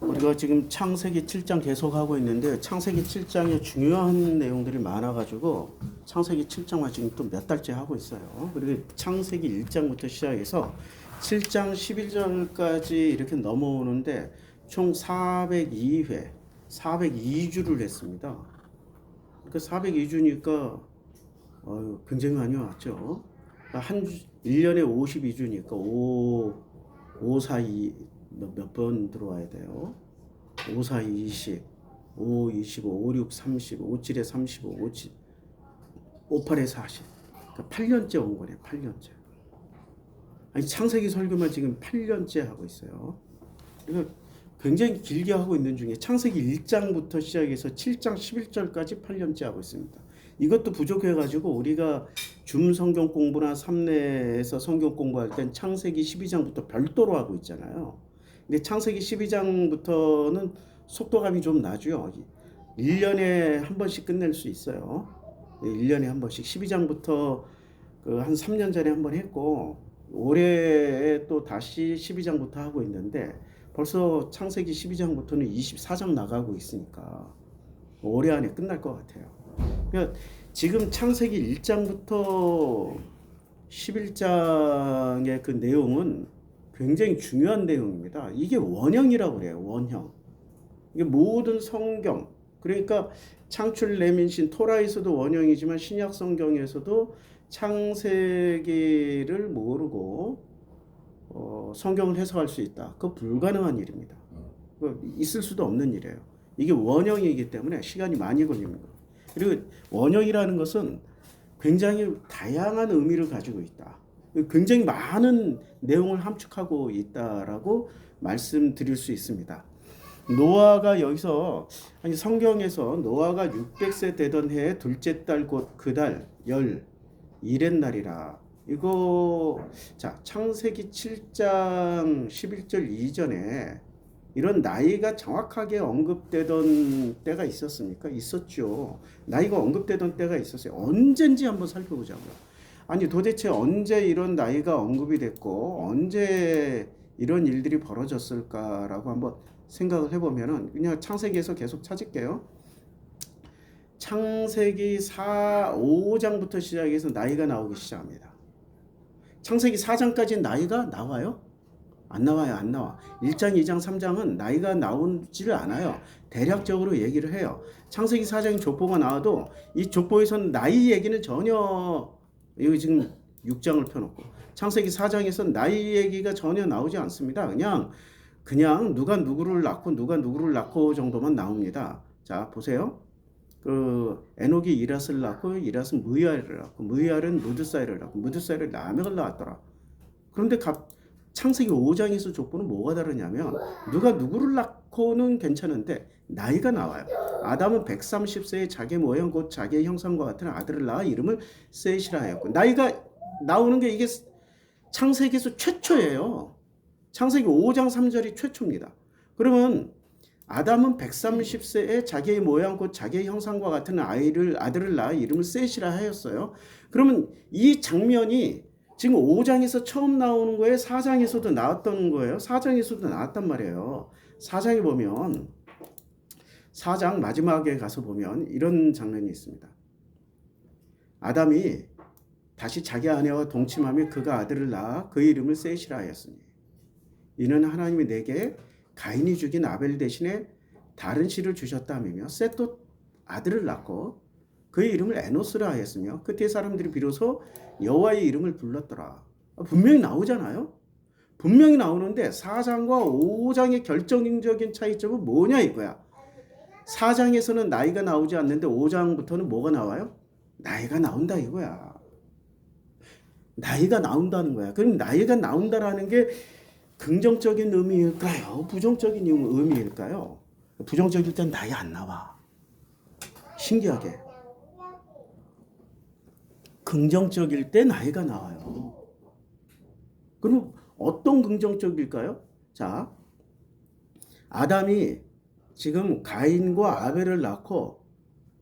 우리가 지금 창세기 7장 계속 하고 있는데 창세기 7장에 중요한 내용들이 많아가지고 창세기 7장만 지금 또 몇 달째 하고 있어요. 그리고 창세기 1장부터 시작해서 7장 11절까지 이렇게 넘어오는데 총 402회, 402주를 했습니다. 그 402주니까 굉장히 많이 왔죠. 한 1년에 52주니까 5, 4, 2 몇 번 들어와야 돼요. 5, 4, 20, 5, 25, 5, 6, 30, 5, 7에 35, 5, 7, 5, 8에 40. 그러니까 8년째 온 거네, 8년째. 아니, 창세기 설교만 지금 8년째 하고 있어요. 그러니까 굉장히 길게 하고 있는 중에 창세기 1장부터 시작해서 7장 11절까지 8년째 하고 있습니다. 이것도 부족해가지고 우리가 줌 성경 공부나 삼내에서 성경 공부할 땐 창세기 12장부터 별도로 하고 있잖아요. 근데 창세기 12장부터는 속도감이 좀 나죠. 1년에 한 번씩 끝낼 수 있어요. 1년에 한 번씩 12장부터 한 3년 전에 한 번 했고 올해 또 다시 12장부터 하고 있는데 벌써 창세기 12장부터는 24장 나가고 있으니까 올해 안에 끝날 것 같아요. 그러니까 지금 창세기 1장부터 11장의 그 내용은 굉장히 중요한 내용입니다. 이게 원형이라고 그래요. 원형. 이게 모든 성경, 그러니까 창출 레민신 토라에서도 원형이지만 신약 성경에서도 창세기를 모르고 성경을 해석할 수 있다. 그거 불가능한 일입니다. 있을 수도 없는 일이에요. 이게 원형이기 때문에 시간이 많이 걸립니다. 그리고 원형이라는 것은 굉장히 다양한 의미를 가지고 있다. 굉장히 많은 내용을 함축하고 있다라고 말씀드릴 수 있습니다. 노아가 여기서 아니 성경에서 노아가 600세 되던 해의 둘째 달 곧 그 달 열 이렛 날이라. 이거 자 창세기 7장 11절 이전에 이런 나이가 정확하게 언급되던 때가 있었습니까? 있었죠. 나이가 언급되던 때가 있었어요. 언젠지 한번 살펴보자고요. 아니 도대체 언제 이런 나이가 언급이 됐고 언제 이런 일들이 벌어졌을까라고 한번 생각을 해보면은 그냥 창세기에서 계속 찾을게요. 창세기 5장부터 시작해서 나이가 나오기 시작합니다. 창세기 4장까지 나이가 나와요? 안 나와요. 안 나와. 1장, 2장, 3장은 나이가 나오지를 않아요. 대략적으로 얘기를 해요. 창세기 4장에 족보가 나와도 이 족보에서는 나이 얘기는 전혀, 여기 지금 6장을 펴놓고 창세기 4장에서는 나이 얘기가 전혀 나오지 않습니다. 그냥 누가 누구를 낳고 정도만 나옵니다. 자, 보세요. 에녹이 이랏을 낳고 이랏은 무이알을 낳고 무이알은 무드사일을 낳고 무드사일은 라멕을 낳았더라. 그런데 창세기 5장에서 족보는 뭐가 다르냐면 누가 누구를 낳고는 괜찮은데 나이가 나와요. 아담은 130세에 자기 모형 곧 자기의 형상과 같은 아들을 낳아 이름을 셋이라 하였고 나이가 나오는 게 이게 창세기에서 최초예요. 창세기 5장 3절이 최초입니다. 그러면 아담은 130세에 자기의 모양 곧 자기의 형상과 같은 아들을 낳아 이름을 셋이라 하였어요. 그러면 이 장면이 지금 5장에서 처음 나오는 거예요? 4장에서도 나왔던 거예요? 4장에서도 나왔단 말이에요. 4장에 보면 4장 마지막에 가서 보면 이런 장면이 있습니다. 아담이 다시 자기 아내와 동침하며 그가 아들을 낳아 그 이름을 셋이라 하였으니 이는 하나님이 내게 가인이 죽인 아벨 대신에 다른 씨를 주셨다며 셋도 아들을 낳고 그의 이름을 에노스라 하였으며 그때 사람들이 비로소 여호와의 이름을 불렀더라. 분명히 나오잖아요. 분명히 나오는데 4장과 5장의 결정적인 차이점은 뭐냐 이거야. 4장에서는 나이가 나오지 않는데 5장부터는 뭐가 나와요? 나이가 나온다 이거야. 나이가 나온다는 거야. 그럼 나이가 나온다라는 게 긍정적인 의미일까요? 부정적인 의미일까요? 부정적일 땐 나이 안 나와. 신기하게. 긍정적일 때 나이가 나와요. 그럼 어떤 긍정적일까요? 자, 아담이 지금 가인과 아벨을 낳고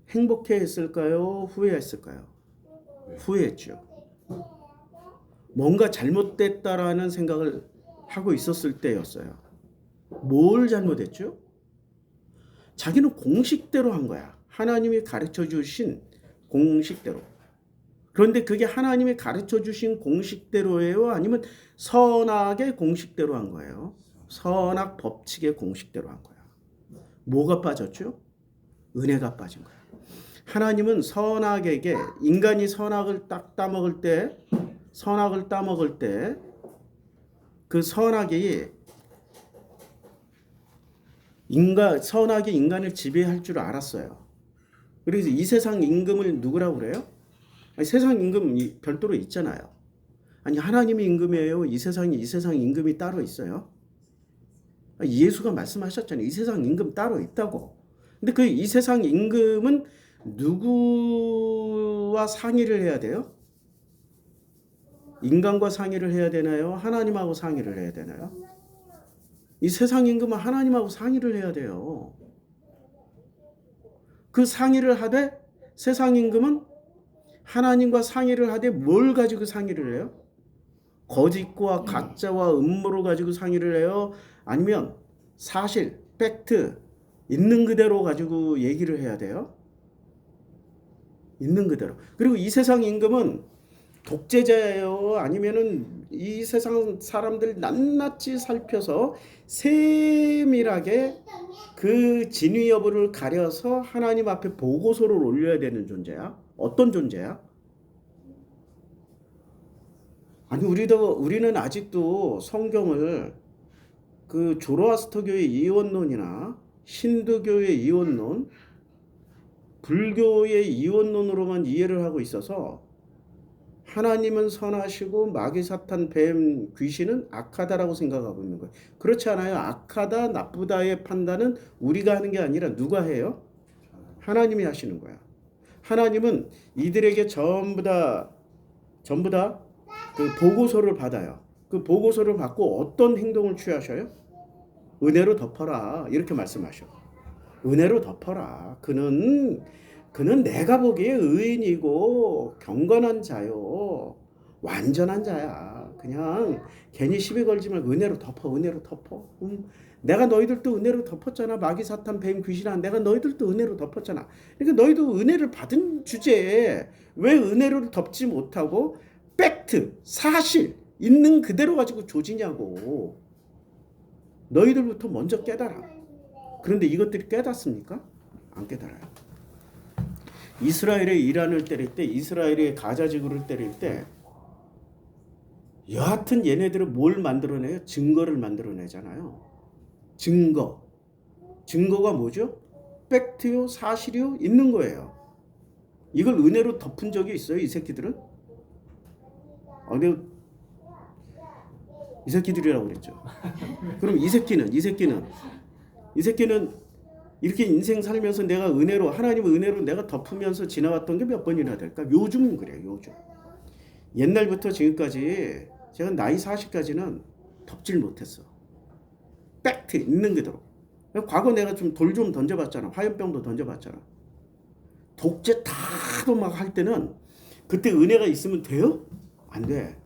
행복해했을까요? 후회했을까요? 후회했죠. 뭔가 잘못됐다라는 생각을 하고 있었을 때였어요. 뭘 잘못했죠? 자기는 공식대로 한 거야. 하나님이 가르쳐 주신 공식대로. 그런데 그게 하나님이 가르쳐 주신 공식대로예요? 아니면 선악의 공식대로 한 거예요? 선악 법칙의 공식대로 한 거야. 뭐가 빠졌죠? 은혜가 빠진 거야. 하나님은 선악에게, 인간이 선악을 딱 따먹을 때, 그 선악이 선악이 인간을 지배할 줄 알았어요. 그래서 이 세상 임금을 누구라고 그래요? 아니, 세상 임금 별도로 있잖아요. 아니, 하나님이 임금이에요? 이 세상 임금이 따로 있어요? 예수가 말씀하셨잖아요. 이 세상 임금 따로 있다고. 근데 그 이 세상 임금은 누구와 상의를 해야 돼요? 인간과 상의를 해야 되나요? 하나님하고 상의를 해야 되나요? 이 세상 임금은 하나님하고 상의를 해야 돼요. 그 상의를 하되 세상 임금은 하나님과 상의를 하되 뭘 가지고 상의를 해요? 거짓과 가짜와 음모를 가지고 상의를 해요? 아니면 사실, 팩트, 있는 그대로 가지고 얘기를 해야 돼요? 있는 그대로. 그리고 이 세상 임금은 독재자예요? 아니면은 이 세상 사람들 낱낱이 살펴서 세밀하게 그 진위 여부를 가려서 하나님 앞에 보고서를 올려야 되는 존재야? 어떤 존재야? 아니, 우리는 아직도 성경을 그 조로아스터교의 이원론이나 힌두교의 이원론, 불교의 이원론으로만 이해를 하고 있어서 하나님은 선하시고 마귀 사탄 뱀 귀신은 악하다라고 생각하고 있는 거예요. 그렇지 않아요. 악하다 나쁘다의 판단은 우리가 하는 게 아니라 누가 해요? 하나님이 하시는 거야. 하나님은 이들에게 전부 다 그 보고서를 받아요. 그 보고서를 받고 어떤 행동을 취하셔요? 은혜로 덮어라. 이렇게 말씀하셔. 은혜로 덮어라. 그는 내가 보기에 의인이고 경건한 자요. 완전한 자야. 그냥 괜히 시비 걸지 말고 은혜로 덮어. 은혜로 덮어. 내가 너희들도 은혜로 덮었잖아. 마귀 사탄 뱀 귀신아. 내가 너희들도 은혜로 덮었잖아. 그러니까 너희도 은혜를 받은 주제에 왜 은혜를 덮지 못하고 팩트, 사실 있는 그대로 가지고 조지냐고. 너희들부터 먼저 깨달아. 그런데 이것들이 깨닫습니까? 안 깨달아요. 이스라엘의 이란을 때릴 때, 이스라엘의 가자 지구를 때릴 때 여하튼 얘네들은 뭘 만들어내요? 증거를 만들어내잖아요. 증거가 뭐죠? 팩트요, 사실이요, 있는 거예요. 이걸 은혜로 덮은 적이 있어요, 이 새끼들은? 근데 이 새끼들이라고 그랬죠. 그럼 이 새끼는 이렇게 인생 살면서 내가 하나님의 은혜로 내가 덮으면서 지나왔던 게 몇 번이나 될까? 요즘은 그래요, 요즘. 옛날부터 지금까지 제가 나이 40까지는 덮질 못했어. 팩트 있는 그대로. 과거 내가 좀 돌 좀 던져봤잖아. 화염병도 던져봤잖아. 독재 다도 막 할 때는 그때 은혜가 있으면 돼요? 안 돼.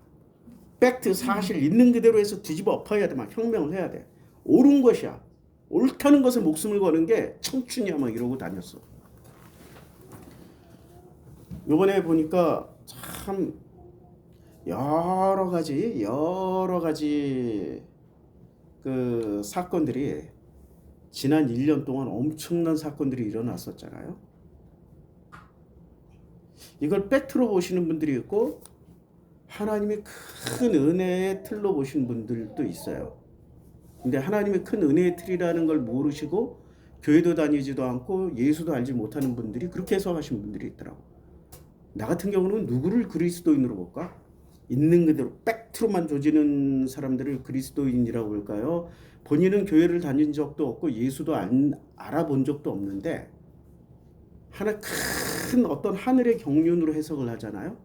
팩트 사실 있는 그대로 해서 뒤집어 엎어야 돼. 막 혁명을 해야 돼. 옳은 것이야. 옳다는 것에 목숨을 거는 게 청춘이야. 막 이러고 다녔어. 요번에 보니까 참 여러 가지 그 사건들이 지난 1년 동안 엄청난 사건들이 일어났었잖아요. 이걸 팩트로 보시는 분들이 있고 하나님의 큰 은혜의 틀로 보시는 분들도 있어요. 근데 하나님의 큰 은혜의 틀이라는 걸 모르시고 교회도 다니지도 않고 예수도 알지 못하는 분들이 그렇게 해석하신 분들이 있더라고. 나 같은 경우는 누구를 그리스도인으로 볼까? 있는 그대로 팩트로만 조지는 사람들을 그리스도인이라고 볼까요? 본인은 교회를 다닌 적도 없고 예수도 알아본 적도 없는데 하나 큰 어떤 하늘의 경륜으로 해석을 하잖아요.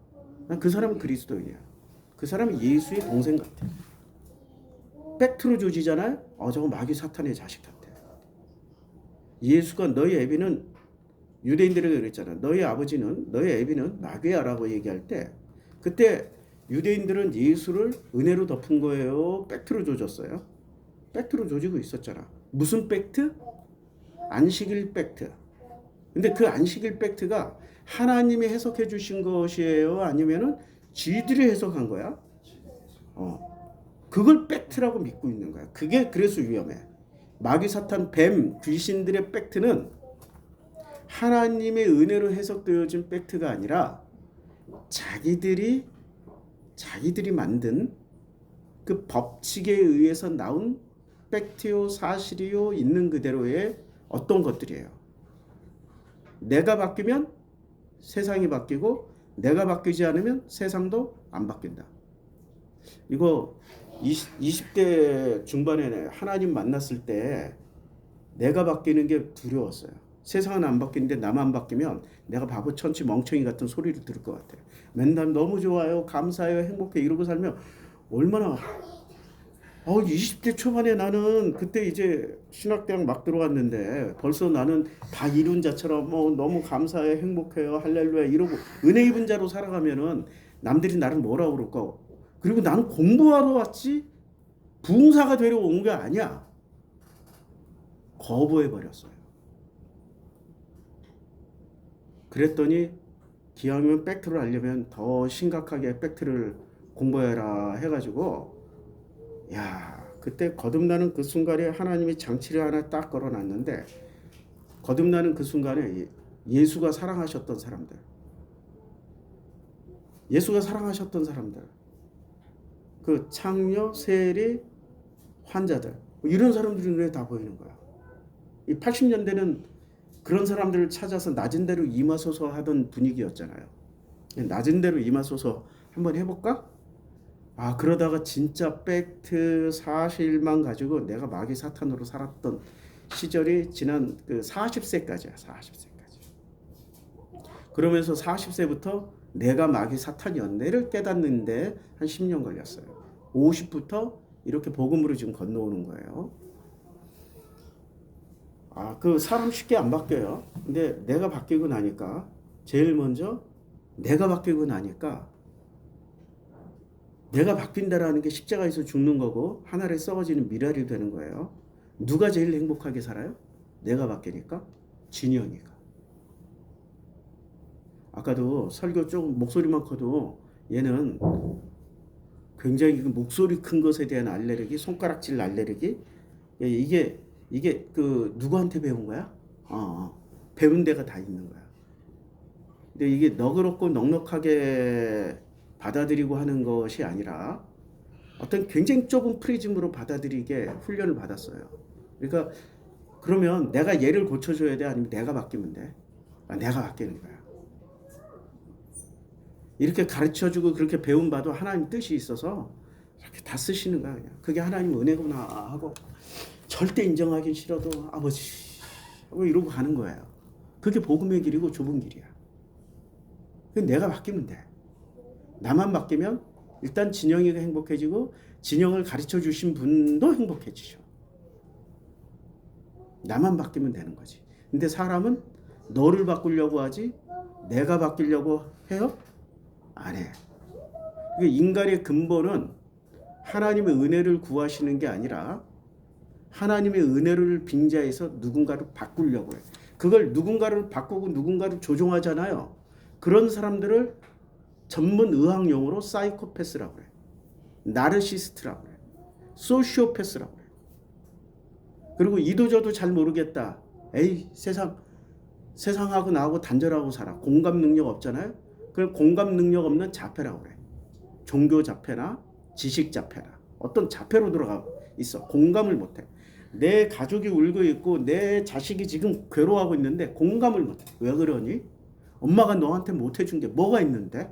난 그 사람은 그리스도인이야. 그 사람은 예수의 동생 같아. 팩트로 조지잖아요. 저거 마귀 사탄의 자식 같아. 예수가 너희 애비는 유대인들에게 그랬잖아. 너희 애비는 마귀야라고 얘기할 때 그때 유대인들은 예수를 은혜로 덮은 거예요. 팩트로 조졌어요. 팩트로 조지고 있었잖아. 무슨 팩트? 안식일 팩트. 근데 그 안식일 팩트가 하나님이 해석해 주신 것이에요? 아니면은 지들이 해석한 거야? 그걸 팩트라고 믿고 있는 거야. 그게 그래서 위험해. 마귀, 사탄, 뱀, 귀신들의 팩트는 하나님의 은혜로 해석되어진 팩트가 아니라 자기들이 만든 그 법칙에 의해서 나온 팩트요, 사실이요, 있는 그대로의 어떤 것들이에요. 내가 바뀌면 세상이 바뀌고 내가 바뀌지 않으면 세상도 안 바뀐다. 이거 20대 중반에 하나님 만났을 때 내가 바뀌는 게 두려웠어요. 세상은 안 바뀌는데 나만 바뀌면 내가 바보 천치 멍청이 같은 소리를 들을 것 같아요. 맨날 너무 좋아요, 감사해요, 행복해 이러고 살면 얼마나 20대 초반에 나는 그때 이제 신학대학 막 들어왔는데 벌써 나는 다 이룬 자처럼 너무 감사해요, 행복해요, 할렐루야 이러고 은혜 입은 자로 살아가면은 남들이 나를 뭐라고 그럴까? 그리고 나는 공부하러 왔지 부흥사가 되려 온 게 아니야. 거부해버렸어요. 그랬더니 기왕이면 팩트를 알려면 더 심각하게 팩트를 공부해라 해가지고 그때 거듭나는 그 순간에 하나님이 장치를 하나 딱 걸어놨는데 거듭나는 그 순간에 예수가 사랑하셨던 사람들 그 창녀, 세리, 환자들 이런 사람들이 눈에 다 보이는 거야. 이 80년대는 그런 사람들을 찾아서 낮은 대로 임하소서 하던 분위기였잖아요. 낮은 대로 임하소서 한번 해볼까? 그러다가 진짜 팩트 사실만 가지고 내가 마귀 사탄으로 살았던 시절이 지난 그 40세까지야. 40세까지. 그러면서 40세부터 내가 마귀 사탄이었네를 깨닫는데 한 10년 걸렸어요. 50부터 이렇게 복음으로 지금 건너오는 거예요. 그 사람 쉽게 안 바뀌어요. 근데 내가 바뀌고 나니까 제일 먼저 내가 바뀌고 나니까 내가 바뀐다라는 게 십자가에서 죽는 거고 하늘에 썩어지는 미랄이 되는 거예요. 누가 제일 행복하게 살아요? 내가 바뀌니까? 진영이가. 아까도 설교 조금 목소리만 커도 얘는 굉장히 목소리 큰 것에 대한 알레르기, 손가락질 알레르기. 이게 그 누구한테 배운 거야? 배운 데가 다 있는 거야. 근데 이게 너그럽고 넉넉하게 받아들이고 하는 것이 아니라 어떤 굉장히 좁은 프리즘으로 받아들이게 훈련을 받았어요. 그러니까 그러면 내가 얘를 고쳐줘야 돼? 아니면 내가 바뀌면 돼? 내가 바뀌는 거야. 이렇게 가르쳐주고 그렇게 배운바도 하나님 뜻이 있어서 이렇게 다 쓰시는 거야. 그냥. 그게 하나님 은혜구나 하고 절대 인정하긴 싫어도 아버지 하고 이러고 가는 거예요. 그게 복음의 길이고 좁은 길이야. 내가 바뀌면 돼. 나만 바뀌면 일단 진영이가 행복해지고 진영을 가르쳐 주신 분도 행복해지죠. 나만 바뀌면 되는 거지. 근데 사람은 너를 바꾸려고 하지 내가 바뀌려고 해요? 안 해. 인간의 근본은 하나님의 은혜를 구하시는 게 아니라 하나님의 은혜를 빙자해서 누군가를 바꾸려고 해. 그걸 누군가를 바꾸고 누군가를 조종하잖아요. 그런 사람들을 전문 의학 용어로 사이코패스라고 그래. 나르시스트라고 그래. 소시오패스라고 그래. 그리고 이도저도 잘 모르겠다. 에이 세상하고 나하고 단절하고 살아. 공감 능력 없잖아요. 그걸 공감 능력 없는 자폐라고 그래. 종교 자폐나 지식 자폐나 어떤 자폐로 들어가고 있어. 공감을 못해. 내 가족이 울고 있고 내 자식이 지금 괴로워하고 있는데 공감을 못해. 왜 그러니? 엄마가 너한테 못해준 게 뭐가 있는데?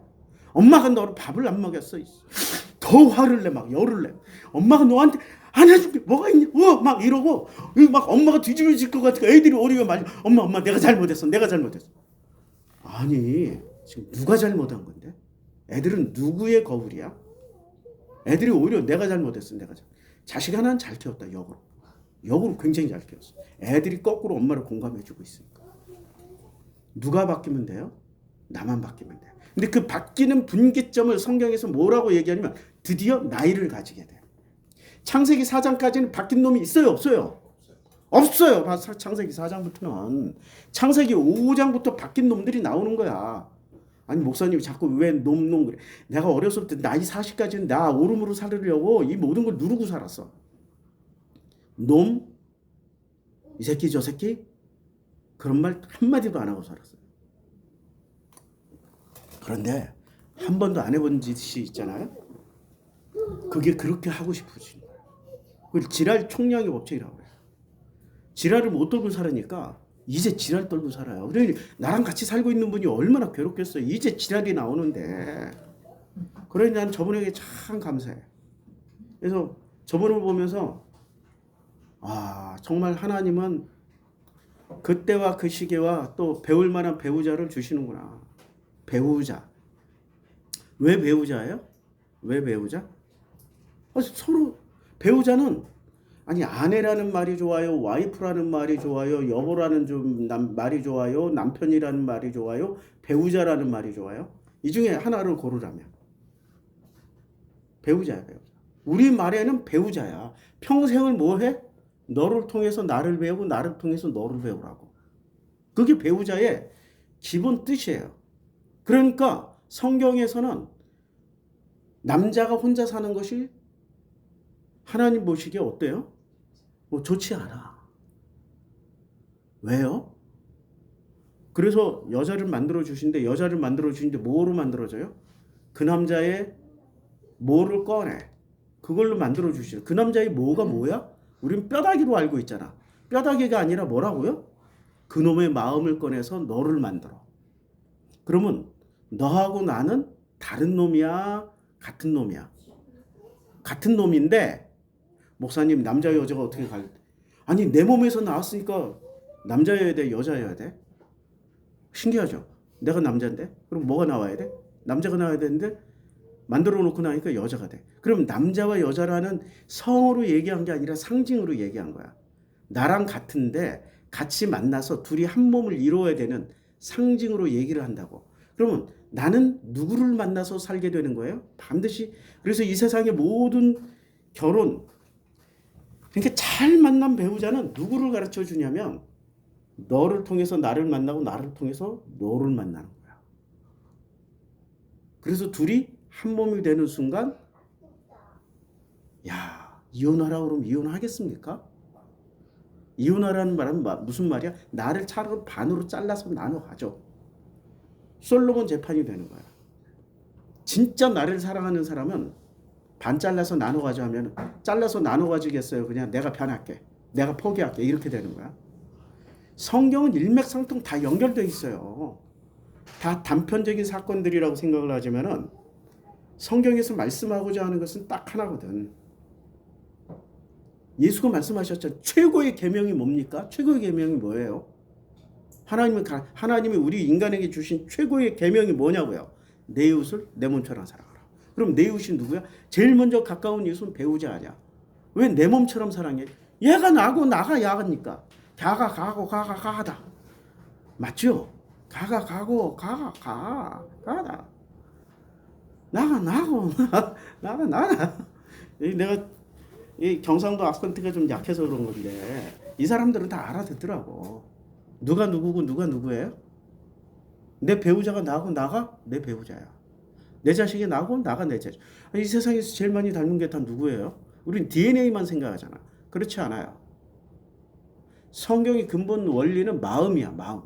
엄마가 너를 밥을 안 먹였어. 더 화를 내, 막 열을 내. 엄마가 너한테 안 해준 게 뭐가 있냐? 막 이러고 막 엄마가 뒤집어질 것 같아. 애들이 오리고 말이야. 엄마 내가 잘못했어. 아니 지금 누가 잘못한 건데? 애들은 누구의 거울이야? 애들이 오히려 내가 잘못했어. 자식 하나는 잘 키웠다. 역으로 굉장히 잘 키웠어. 애들이 거꾸로 엄마를 공감해주고 있으니까. 누가 바뀌면 돼요? 나만 바뀌면 돼. 근데 그 바뀌는 분기점을 성경에서 뭐라고 얘기하냐면 드디어 나이를 가지게 돼. 창세기 4장까지는 바뀐 놈이 있어요, 없어요? 없어요. 창세기 4장부터는. 창세기 5장부터 바뀐 놈들이 나오는 거야. 아니 목사님이 자꾸 왜 놈 그래. 내가 어렸을 때 나이 40까지는 나 오름으로 살으려고 이 모든 걸 누르고 살았어. 놈? 이 새끼 저 새끼? 그런 말 한마디도 안 하고 살았어요. 그런데 한 번도 안 해본 짓이 있잖아요. 그게 그렇게 하고 싶으신 거예요. 그걸 지랄 총량의 법칙이라고 그래요. 지랄을 못 떨고 살으니까 이제 지랄 떨고 살아요. 그러니 나랑 같이 살고 있는 분이 얼마나 괴롭겠어요. 이제 지랄이 나오는데. 그러니 난 저분에게 참 감사해. 그래서 저분을 보면서 정말 하나님은 그때와 그 시기와 또 배울 만한 배우자를 주시는구나. 배우자. 왜 배우자예요? 왜 배우자? 서로 배우자는 아니 아내라는 말이 좋아요, 와이프라는 말이 좋아요, 여보라는 말이 좋아요, 남편이라는 말이 좋아요, 배우자라는 말이 좋아요. 이 중에 하나를 고르라면 배우자야. 배우자. 우리 말에는 배우자야. 평생을 뭐해? 너를 통해서 나를 배우고 나를 통해서 너를 배우라고. 그게 배우자의 기본 뜻이에요. 그러니까 성경에서는 남자가 혼자 사는 것이 하나님 보시기에 어때요? 좋지 않아. 왜요? 그래서 여자를 만들어 주신데 뭐로 만들어져요? 그 남자의 뭐를 꺼내. 그걸로 만들어 주시죠. 그 남자의 뭐가 뭐야? 우린 뼈다귀로 알고 있잖아. 뼈다귀가 아니라 뭐라고요? 그놈의 마음을 꺼내서 너를 만들어. 그러면 너하고 나는 다른 놈이야? 같은 놈이야? 같은 놈인데 목사님 남자 여자가 어떻게 아니 내 몸에서 나왔으니까 남자여야 돼? 여자여야 돼? 신기하죠? 내가 남자인데? 그럼 뭐가 나와야 돼? 남자가 나와야 되는데 만들어 놓고 나니까 여자가 돼. 그럼 남자와 여자라는 성으로 얘기한 게 아니라 상징으로 얘기한 거야. 나랑 같은데 같이 만나서 둘이 한 몸을 이루어야 되는 상징으로 얘기를 한다고. 그러면 나는 누구를 만나서 살게 되는 거예요? 반드시. 그래서 이 세상의 모든 결혼, 그러니까 잘 만난 배우자는 누구를 가르쳐 주냐면 너를 통해서 나를 만나고 나를 통해서 너를 만나는 거야. 그래서 둘이 한 몸이 되는 순간 이혼하라고 그러면 이혼하겠습니까? 이혼하라는 말은 무슨 말이야? 나를 차로 반으로 잘라서 나눠 가져. 솔로몬 재판이 되는 거야. 진짜 나를 사랑하는 사람은 반 잘라서 나눠 가져 하면 잘라서 나눠 가지겠어요? 그냥 내가 변할게. 내가 포기할게. 이렇게 되는 거야. 성경은 일맥상통 다 연결되어 있어요. 다 단편적인 사건들이라고 생각을 하지만은 성경에서 말씀하고자 하는 것은 딱 하나거든. 예수가 말씀하셨죠. 최고의 계명이 뭡니까? 최고의 계명이 뭐예요? 하나님이 우리 인간에게 주신 최고의 계명이 뭐냐고요? 내 이웃을 내 몸처럼 사랑하라. 그럼 내 이웃이 누구야? 제일 먼저 가까운 이웃은 배우자 아니야. 왜 내 몸처럼 사랑해? 얘가 나고 나가 야가니까. 가가 가고 가가 가다. 맞죠? 가가 가고 가가 가다. 나가 나고 나가 나가. 내가 이 경상도 악센트가 좀 약해서 그런 건데 이 사람들은 다 알아듣더라고. 누가 누구고 누가 누구예요? 내 배우자가 나고 나가 내 배우자야. 내 자식이 나고 나가 내 자식. 이 세상에서 제일 많이 닮은 게 다 누구예요? 우린 DNA만 생각하잖아. 그렇지 않아요. 성경의 근본 원리는 마음이야. 마음.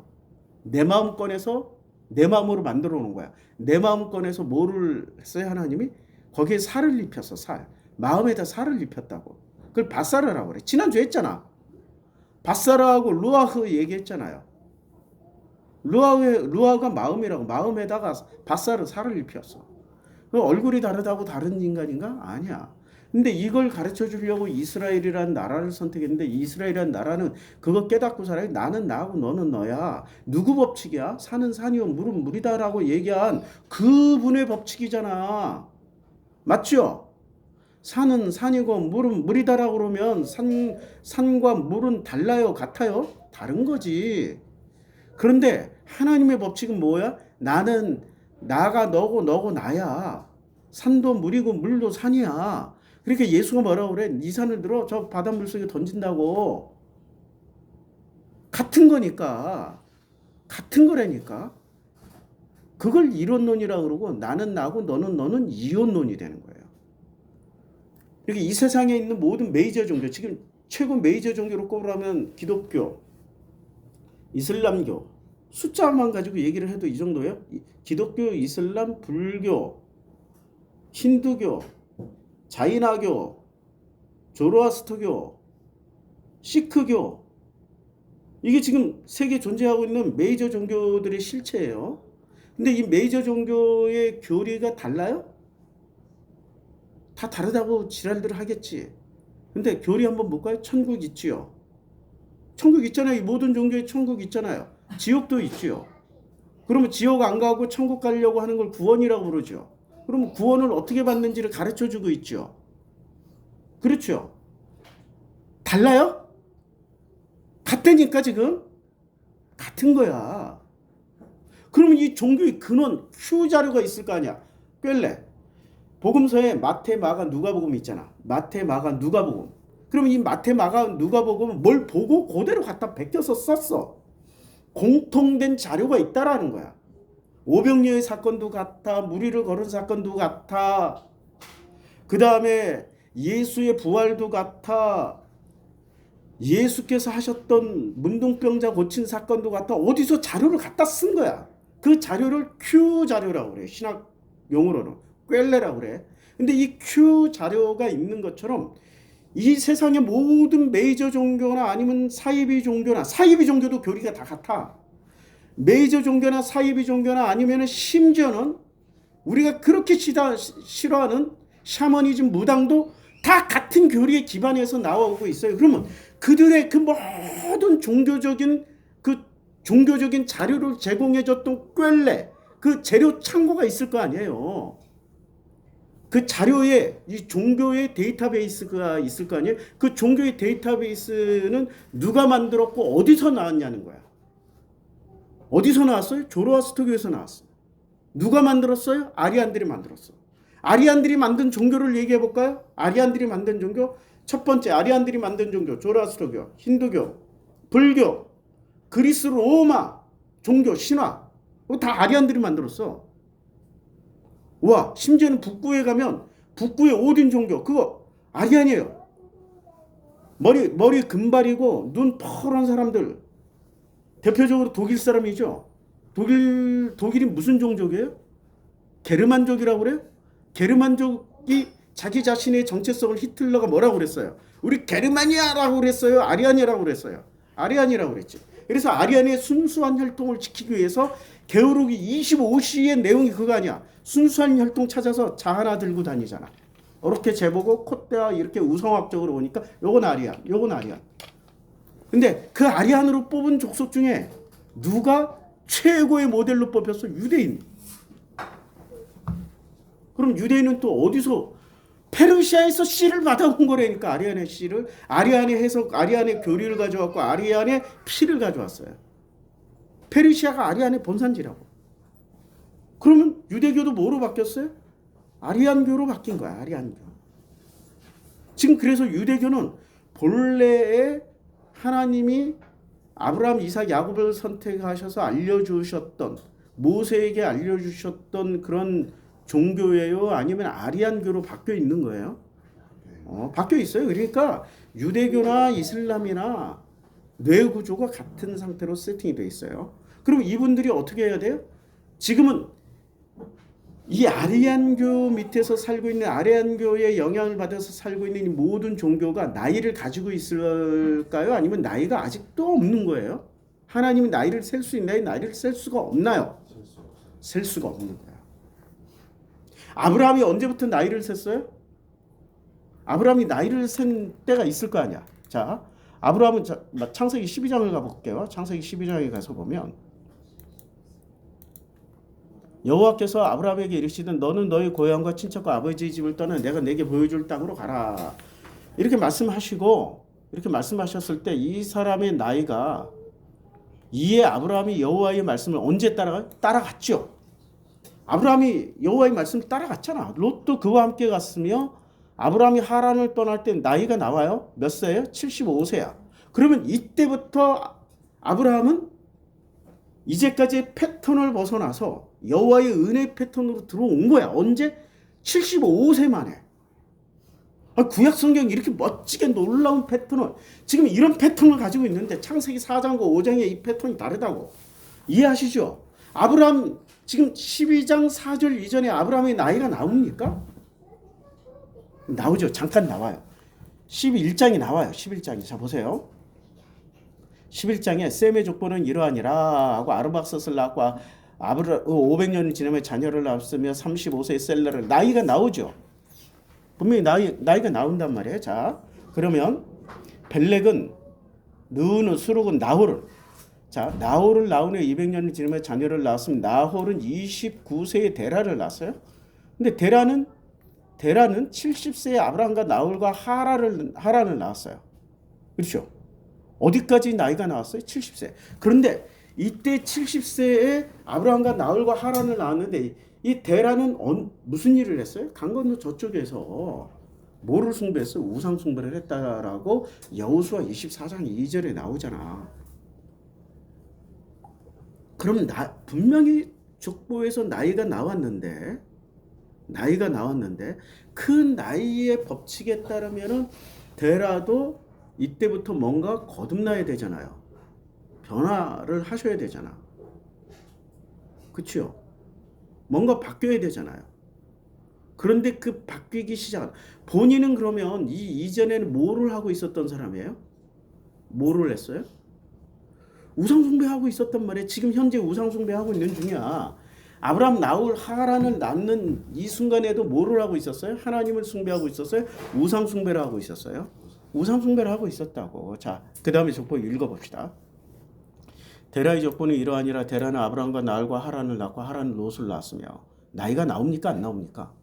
내 마음 꺼내서 내 마음으로 만들어 놓은 거야. 내 마음 꺼내서 뭐를 했어요? 하나님이? 거기에 살을 입혔어. 살. 마음에다 살을 입혔다고. 그걸 바사르라고 그래. 지난주에 했잖아. 바사르하고 루아흐 얘기했잖아요. 루아흐가 마음이라고. 마음에다가 바사르 살을 입혔어. 얼굴이 다르다고 다른 인간인가? 아니야. 근데 이걸 가르쳐 주려고 이스라엘이라는 나라를 선택했는데 이스라엘이라는 나라는 그거 깨닫고 살아요. 나는 나고 너는 너야. 누구 법칙이야? 산은 산이요 물은 물이다라고 얘기한 그분의 법칙이잖아. 맞죠? 산은 산이고 물은 물이다라고 그러면 산과 물은 달라요? 같아요? 다른 거지. 그런데 하나님의 법칙은 뭐야? 나는 나가 너고 너고 나야. 산도 물이고 물도 산이야. 그러니까 예수가 뭐라고 그래? 이 산을 들어 저 바닷물 속에 던진다고. 같은 거니까. 같은 거라니까. 그걸 이론론이라고 그러고 나는 나고 너는 이론론이 되는 거예요. 그러니까 이 세상에 있는 모든 메이저 종교, 지금 최고 메이저 종교로 꼽으라면 기독교, 이슬람교, 숫자만 가지고 얘기를 해도 이 정도예요. 기독교, 이슬람, 불교, 힌두교, 자이나교, 조로아스터교, 시크교, 이게 지금 세계에 존재하고 있는 메이저 종교들의 실체예요. 근데 이 메이저 종교의 교리가 달라요? 다 다르다고 지랄들을 하겠지. 근데 교리 한번 볼까요? 천국 있지요. 천국 있잖아요. 이 모든 종교에 천국 있잖아요. 지옥도 있지요. 그러면 지옥 안 가고 천국 가려고 하는 걸 구원이라고 부르죠. 그러면 구원을 어떻게 받는지를 가르쳐주고 있죠. 그렇죠. 달라요? 같다니까 지금? 같은 거야. 그러면 이 종교의 근원, Q 자료가 있을 거 아니야. 꿰래. 복음서에 마태, 마가, 누가복음 있잖아. 마태, 마가, 누가복음. 그러면 이 마태, 마가, 누가복음은 뭘 보고 그대로 갖다 베껴서 썼어. 공통된 자료가 있다라는 거야. 오병이어의 사건도 같아. 무리를 걸은 사건도 같아. 그 다음에 예수의 부활도 같아. 예수께서 하셨던 문둥병자 고친 사건도 같아. 어디서 자료를 갖다 쓴 거야. 그 자료를 Q 자료라고 그래. 신학 용어로는 꿰레라고 그래. 근데 이 Q 자료가 있는 것처럼 이 세상의 모든 메이저 종교나 아니면 사이비 종교나, 사이비 종교도 교리가 다 같아. 메이저 종교나 사이비 종교나 아니면 심지어는 우리가 그렇게 싫어하는 샤머니즘 무당도 다 같은 교리에 기반해서 나오고 있어요. 그러면 그들의 그 모든 종교적인 자료를 제공해줬던 꿰레, 그 재료 창고가 있을 거 아니에요. 그 자료에 이 종교의 데이터베이스가 있을 거 아니에요. 그 종교의 데이터베이스는 누가 만들었고 어디서 나왔냐는 거야. 어디서 나왔어요? 조로아스터교에서 나왔어요. 누가 만들었어요? 아리안들이 만들었어. 아리안들이 만든 종교를 얘기해 볼까요? 아리안들이 만든 종교. 첫 번째 아리안들이 만든 종교, 조로아스터교, 힌두교, 불교, 그리스 로마 종교, 신화. 다 아리안들이 만들었어. 와, 심지어는 북부에 가면 북부의 오딘 종교, 그거 아리안이에요. 머리 금발이고 눈 퍼런 사람들. 대표적으로 독일 사람이죠. 독일이 무슨 종족이에요? 게르만족이라고 그래요? 게르만족이 자기 자신의 정체성을 히틀러가 뭐라고 그랬어요? 우리 게르마니아라고 그랬어요? 아리안이라고 그랬어요? 아리안이라고 그랬지. 그래서 아리안의 순수한 혈통을 지키기 위해서 게오르기 25시의 내용이 그거 아니야. 순수한 혈통 찾아서 자 하나 들고 다니잖아. 이렇게 재보고 콧대와 이렇게 우성학적으로 오니까 요건 아리안, 요건 아리안. 근데 그 아리안으로 뽑은 족속 중에 누가 최고의 모델로 뽑혔어? 유대인. 그럼 유대인은 또 어디서? 페르시아에서 씨를 받아온 거라니까. 아리안의 씨를, 아리안의 해석, 아리안의 교리를 가져왔고 아리안의 피를 가져왔어요. 페르시아가 아리안의 본산지라고. 그러면 유대교도 뭐로 바뀌었어요? 아리안교로 바뀐 거야. 아리안교. 지금 그래서 유대교는 본래의 하나님이 아브라함, 이삭, 야곱을 선택하셔서 알려주셨던, 모세에게 알려주셨던 그런 종교예요? 아니면 아리안교로 바뀌어 있는 거예요? 바뀌어 있어요. 그러니까 유대교나 이슬람이나 뇌 구조가 같은 상태로 세팅이 되어 있어요. 그럼 이분들이 어떻게 해야 돼요? 지금은 이 아리안교 밑에서 살고 있는, 아리안교의 영향을 받아서 살고 있는 이 모든 종교가 나이를 가지고 있을까요? 아니면 나이가 아직도 없는 거예요? 하나님이 나이를 셀 수 있나요? 나이를 셀 수가 없나요? 셀 수가 없는 거야. 아브라함이 언제부터 나이를 셌어요? 아브라함이 나이를 센 때가 있을 거 아니야. 자, 아브라함은 창세기 12장을 가볼게요. 창세기 12장에 가서 보면 여호와께서 아브라함에게 이르시든 너는 너희 고향과 친척과 아버지의 집을 떠나 내가 내게 보여줄 땅으로 가라. 이렇게 말씀하셨을 때 이 사람의 나이가, 이에 아브라함이 여호와의 말씀을 언제 따라가요? 따라갔죠. 아브라함이 여호와의 말씀을 따라갔잖아. 롯도 그와 함께 갔으며 아브라함이 하란을 떠날 때 나이가 나와요? 몇 세예요? 75세야. 그러면 이때부터 아브라함은 이제까지의 패턴을 벗어나서 여호와의 은혜 패턴으로 들어온 거야. 언제? 75세 만에. 구약 성경이 이렇게 멋지게 놀라운 패턴을, 지금 이런 패턴을 가지고 있는데 창세기 4장과 5장의 이 패턴이 다르다고. 이해하시죠? 아브라함 지금 12장 4절 이전에 아브라함의 나이가 나옵니까? 나오죠. 잠깐 나와요. 11장이 나와요. 11장이. 자 보세요. 11장에 셈의 족보는 이러하니라 하고 아르박스스를 낳고 500년이 지나면 자녀를 낳았으며 35세의 셀라를, 나이가 나오죠. 분명히 나이가 나온단 말이에요. 자 그러면 벨렉은 느우는 수룩은 나홀을, 자 나홀을 낳은 후 200년이 지나면 자녀를 낳았으면 나홀은 29세의 데라를 낳았어요. 근데 데라는 70세의 아브라함과 나홀과 하란을 낳았어요. 그렇죠? 어디까지 나이가 나왔어요? 70세. 그런데 이때 70세에 아브라함과 나홀과 하란을 낳았는데 이 데라는 무슨 일을 했어요? 강 건너 저쪽에서 뭐를 숭배했어요? 우상 숭배를 했다라고 여호수아 24장 2절에 나오잖아. 그럼 분명히 족보에서 나이가 나왔는데 그 나이의 법칙에 따르면은 데라도 이때부터 뭔가 거듭나야 되잖아요. 변화를 하셔야 되잖아. 그렇죠? 뭔가 바뀌어야 되잖아요. 그런데 그 바뀌기 시작. 본인은 그러면 이전에는 뭐를 하고 있었던 사람이에요? 뭐를 했어요? 우상숭배하고 있었단 말이에요. 지금 현재 우상숭배하고 있는 중이야. 아브라함 나홀 하란을 낳는 이 순간에도 뭐를 하고 있었어요? 하나님을 숭배하고 있었어요? 우상숭배를 하고 있었어요? 우상숭배를 하고 있었다고. 자, 그 다음에 족보 읽어봅시다. 데라의 족보는 이러하니라. 데라는 아브라함과 나홀과 하란을 낳고 하란은 롯을 낳았으며. 나이가 나옵니까? 안 나옵니까?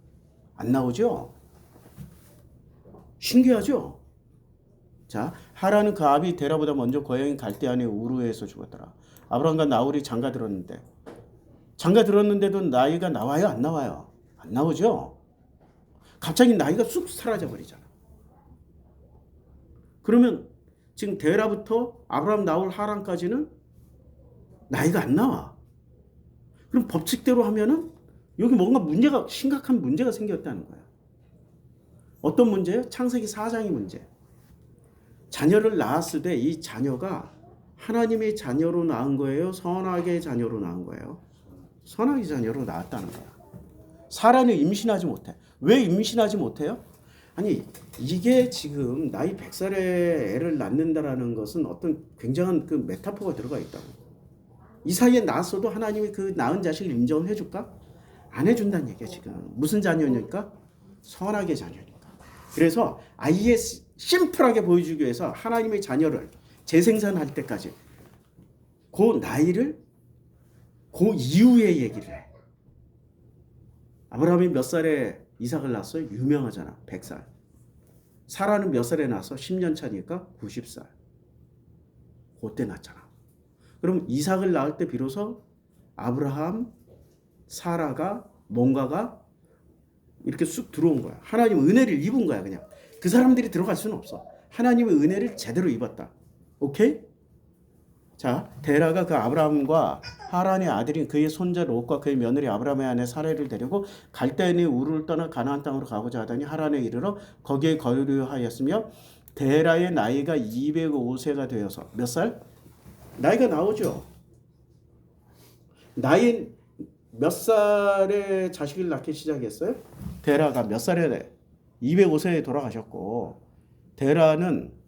안 나오죠? 신기하죠? 자, 하란은 그 아비 데라보다 먼저 고향인 갈대아의 우르에서 죽었더라. 아브라함과 나홀이 장가 들었는데도 나이가 나와요? 안 나와요? 안 나오죠? 갑자기 나이가 쑥 사라져 버리잖아. 그러면 지금 데라부터 아브라함, 나홀, 하란까지는 나이가 안 나와. 그럼 법칙대로 하면은 여기 뭔가 심각한 문제가 생겼다는 거야. 어떤 문제예요? 창세기 4장의 문제. 자녀를 낳았을 때 이 자녀가 하나님의 자녀로 낳은 거예요? 선악의 자녀로 낳은 거예요? 선악의 자녀로 낳았다는 거야. 사라는 임신하지 못해. 왜 임신하지 못해요? 아니 이게 지금 나이 100살에 애를 낳는다라는 것은 어떤 굉장한 그 메타포가 들어가 있다고. 이 사이에 낳았어도 하나님이 그 낳은 자식을 인정을 해줄까? 안 해준다는 얘기야 지금. 무슨 자녀니까? 선악의 자녀니까. 그래서 아예 심플하게 보여주기 위해서 하나님의 자녀를 재생산할 때까지 그 나이를 그 이후에 얘기를 해. 아브라함이 몇 살에 이삭을 낳았어요? 유명하잖아. 100살. 사라는 몇 살에 낳았어? 10년 차니까 90살. 그때 낳았잖아. 그럼 이삭을 낳을 때 비로소 아브라함, 사라가 뭔가가 이렇게 쑥 들어온 거야. 하나님 은혜를 입은 거야 그냥. 그 사람들이 들어갈 수는 없어. 하나님의 은혜를 제대로 입었다. 오케이? 자, 데라가 그 아브라함과 하란의 아들인 그의 손자 롯과 그의 며느리 아브라함의 아내 사라를 데리고 갈대아인의 우르를 떠나 가나안 땅으로 가고자 하더니 하란에 이르러 거기에 거류하였으며 데라의 나이가 205세가 되어서 몇 살? 나이가 나오죠. 나이 몇 살에 자식을 낳기 시작했어요? 데라가 몇 살에 205세에 돌아가셨고 데라는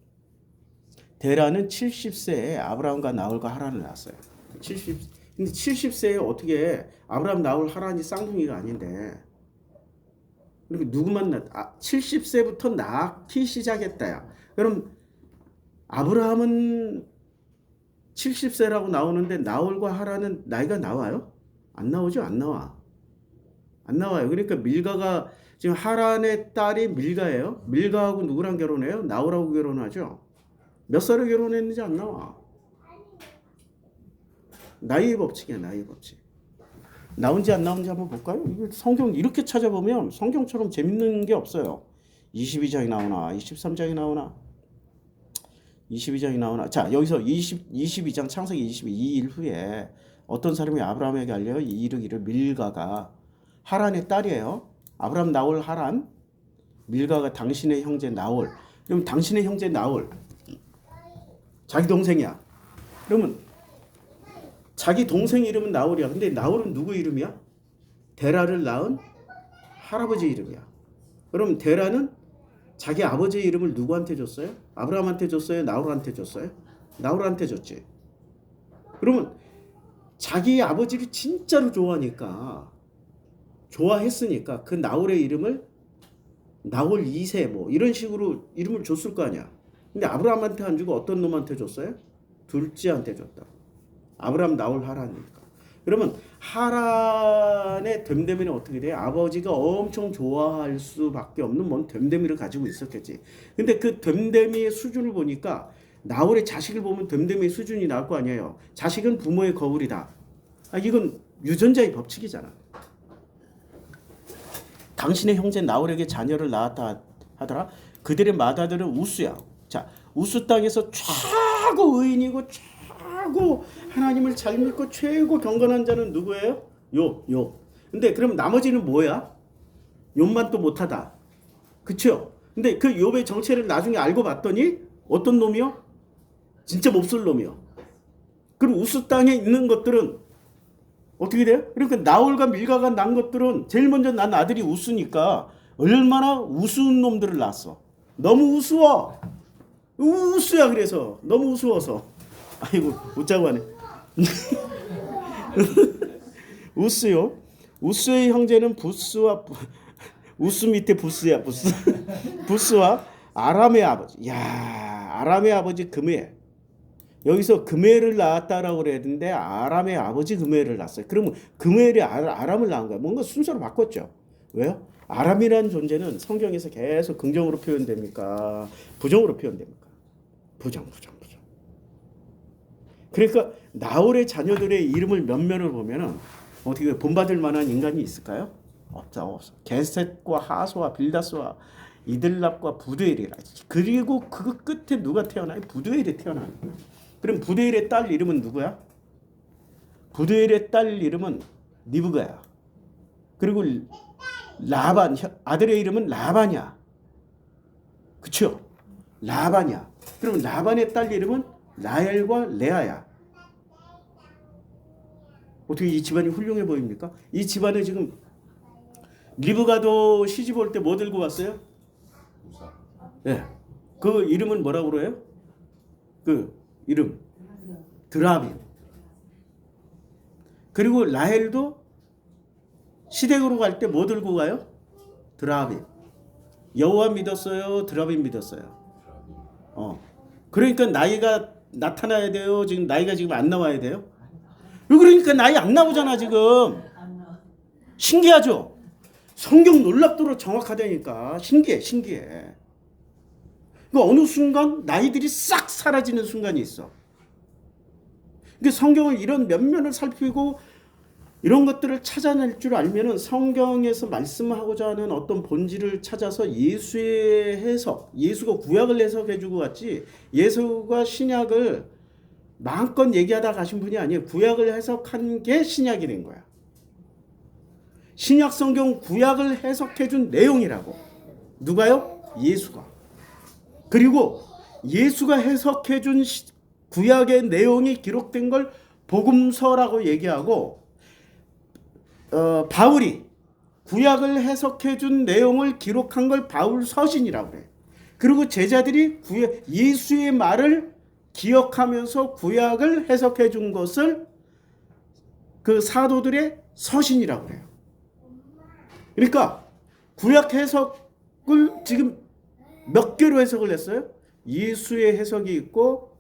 70세에 아브라함과 나홀과 하란을 낳았어요. 근데 70세에 어떻게 아브라함, 나홀, 하란이 쌍둥이가 아닌데 그렇게 누구만 70세부터 낳기 시작했다야. 그럼 아브라함은 70세라고 나오는데 나홀과 하란은 나이가 나와요? 안 나오죠? 안 나와. 안 나와요. 그러니까 밀가가 지금 하란의 딸이 밀가예요. 밀가하고 누구랑 결혼해요? 나홀하고 결혼하죠. 몇 살에 결혼했는지 안 나와. 나이의 법칙이야. 나이의 법칙. 나온지 안 나온지 한번 볼까요? 성경 이렇게 찾아보면 성경처럼 재밌는 게 없어요. 22장이 나오나? 23장이 나오나? 22장이 나오나? 자, 여기서 22장 창세기 22일 후에 어떤 사람이 아브라함에게 알려 이르기를 밀가가 하란의 딸이에요. 아브라함 나홀 하란. 밀가가 당신의 형제 나홀. 그럼 당신의 형제 나홀 자기 동생이야. 그러면 자기 동생 이름은 나홀이야. 근데 나홀은 누구 이름이야? 데라를 낳은 할아버지 이름이야. 그럼 데라는 자기 아버지의 이름을 누구한테 줬어요? 아브라함한테 줬어요? 나홀한테 줬어요? 나홀한테 줬지. 그러면 자기 아버지를 진짜로 좋아했으니까 그 나홀의 이름을 나홀 2세 뭐 이런 식으로 이름을 줬을 거 아니야. 근데 아브라함한테 안 주고 어떤 놈한테 줬어요? 둘째한테 줬다. 아브라함 나홀 하란이니까. 그러면 하란의 됨됨이는 어떻게 돼? 아버지가 엄청 좋아할 수밖에 없는 뭔 됨됨이를 가지고 있었겠지. 근데 그 됨됨이의 수준을 보니까 나홀의 자식을 보면 됨됨이의 수준이 나올 거 아니에요. 자식은 부모의 거울이다. 이건 유전자의 법칙이잖아. 당신의 형제 나홀에게 자녀를 낳았다 하더라. 그들의 마다들은 우스야. 자, 우스 땅에서 최고 의인이고 최고 하나님을 잘 믿고 최고 경건한 자는 누구예요? 욥. 근데 그럼 나머지는 뭐야? 욥만 또 못하다. 그쵸? 근데 그 욥의 정체를 나중에 알고 봤더니 어떤 놈이요? 진짜 몹쓸 놈이요. 그럼 우스 땅에 있는 것들은 어떻게 돼요? 그러니까 나홀과 밀가가 난 것들은 제일 먼저 난 아들이 우스니까 얼마나 우스운 놈들을 낳았어. 너무 우스워. 우스야. 그래서 너무 우스워서 아이고 웃자고 하네. 우스요. 우스의 형제는 부스와 우스 밑에 부스야. 부스와 아람의 아버지. 야, 아람의 아버지 그메. 여기서 그메를 낳았다라고 그랬는데 아람의 아버지 그메를 낳았어요. 그러면 그메이 아람을 낳은 거야. 뭔가 순서로 바꿨죠. 왜요? 아람이라는 존재는 성경에서 계속 긍정으로 표현됩니까? 부정으로 표현됩니까? 부정. 그러니까 나홀의 자녀들의 이름을 면면을 보면은 어떻게 본받을 만한 인간이 있을까요? 없어. 게셋과 하소와 빌다스와 이들랍과 부드엘이라. 그리고 그 끝에 누가 태어나요? 부드엘이 태어나는 거예요. 그럼 부드엘의 딸 이름은 누구야? 부드엘의 딸 이름은 리브가야. 그리고 라반 아들의 이름은 라반이야. 그쵸? 라반이야. 그럼 라반의 딸 이름은 라헬과 레아야. 어떻게 이 집안이 훌륭해 보입니까? 이 집안에 지금 리브가도 시집 올 때 뭐 들고 왔어요? 네. 그 이름은 뭐라고 그래요? 그 이름 드라빔. 그리고 라헬도 시댁으로 갈 때 뭐 들고 가요? 드라빔. 여호와 믿었어요? 드라빔 믿었어요? 그러니까 나이가 나타나야 돼요? 지금 나이가 지금 안 나와야 돼요? 그러니까 나이 안 나오잖아 지금. 신기하죠? 성경 놀랍도록 정확하다니까. 신기해. 그러니까 어느 순간 나이들이 싹 사라지는 순간이 있어. 그러니까 성경을 이런 면면을 살피고 이런 것들을 찾아낼 줄 알면은 성경에서 말씀하고자 하는 어떤 본질을 찾아서 예수의 해석, 예수가 구약을 해석해주고 갔지 예수가 신약을 마음껏 얘기하다 가신 분이 아니에요. 구약을 해석한 게 신약이 된 거야. 신약 성경 구약을 해석해준 내용이라고. 누가요? 예수가. 그리고 예수가 해석해준 구약의 내용이 기록된 걸 복음서라고 얘기하고 바울이 구약을 해석해준 내용을 기록한 걸 바울 서신이라고 그래. 그리고 제자들이 예수의 말을 기억하면서 구약을 해석해준 것을 그 사도들의 서신이라고 그래요. 그러니까 구약 해석을 지금 몇 개로 해석을 했어요? 예수의 해석이 있고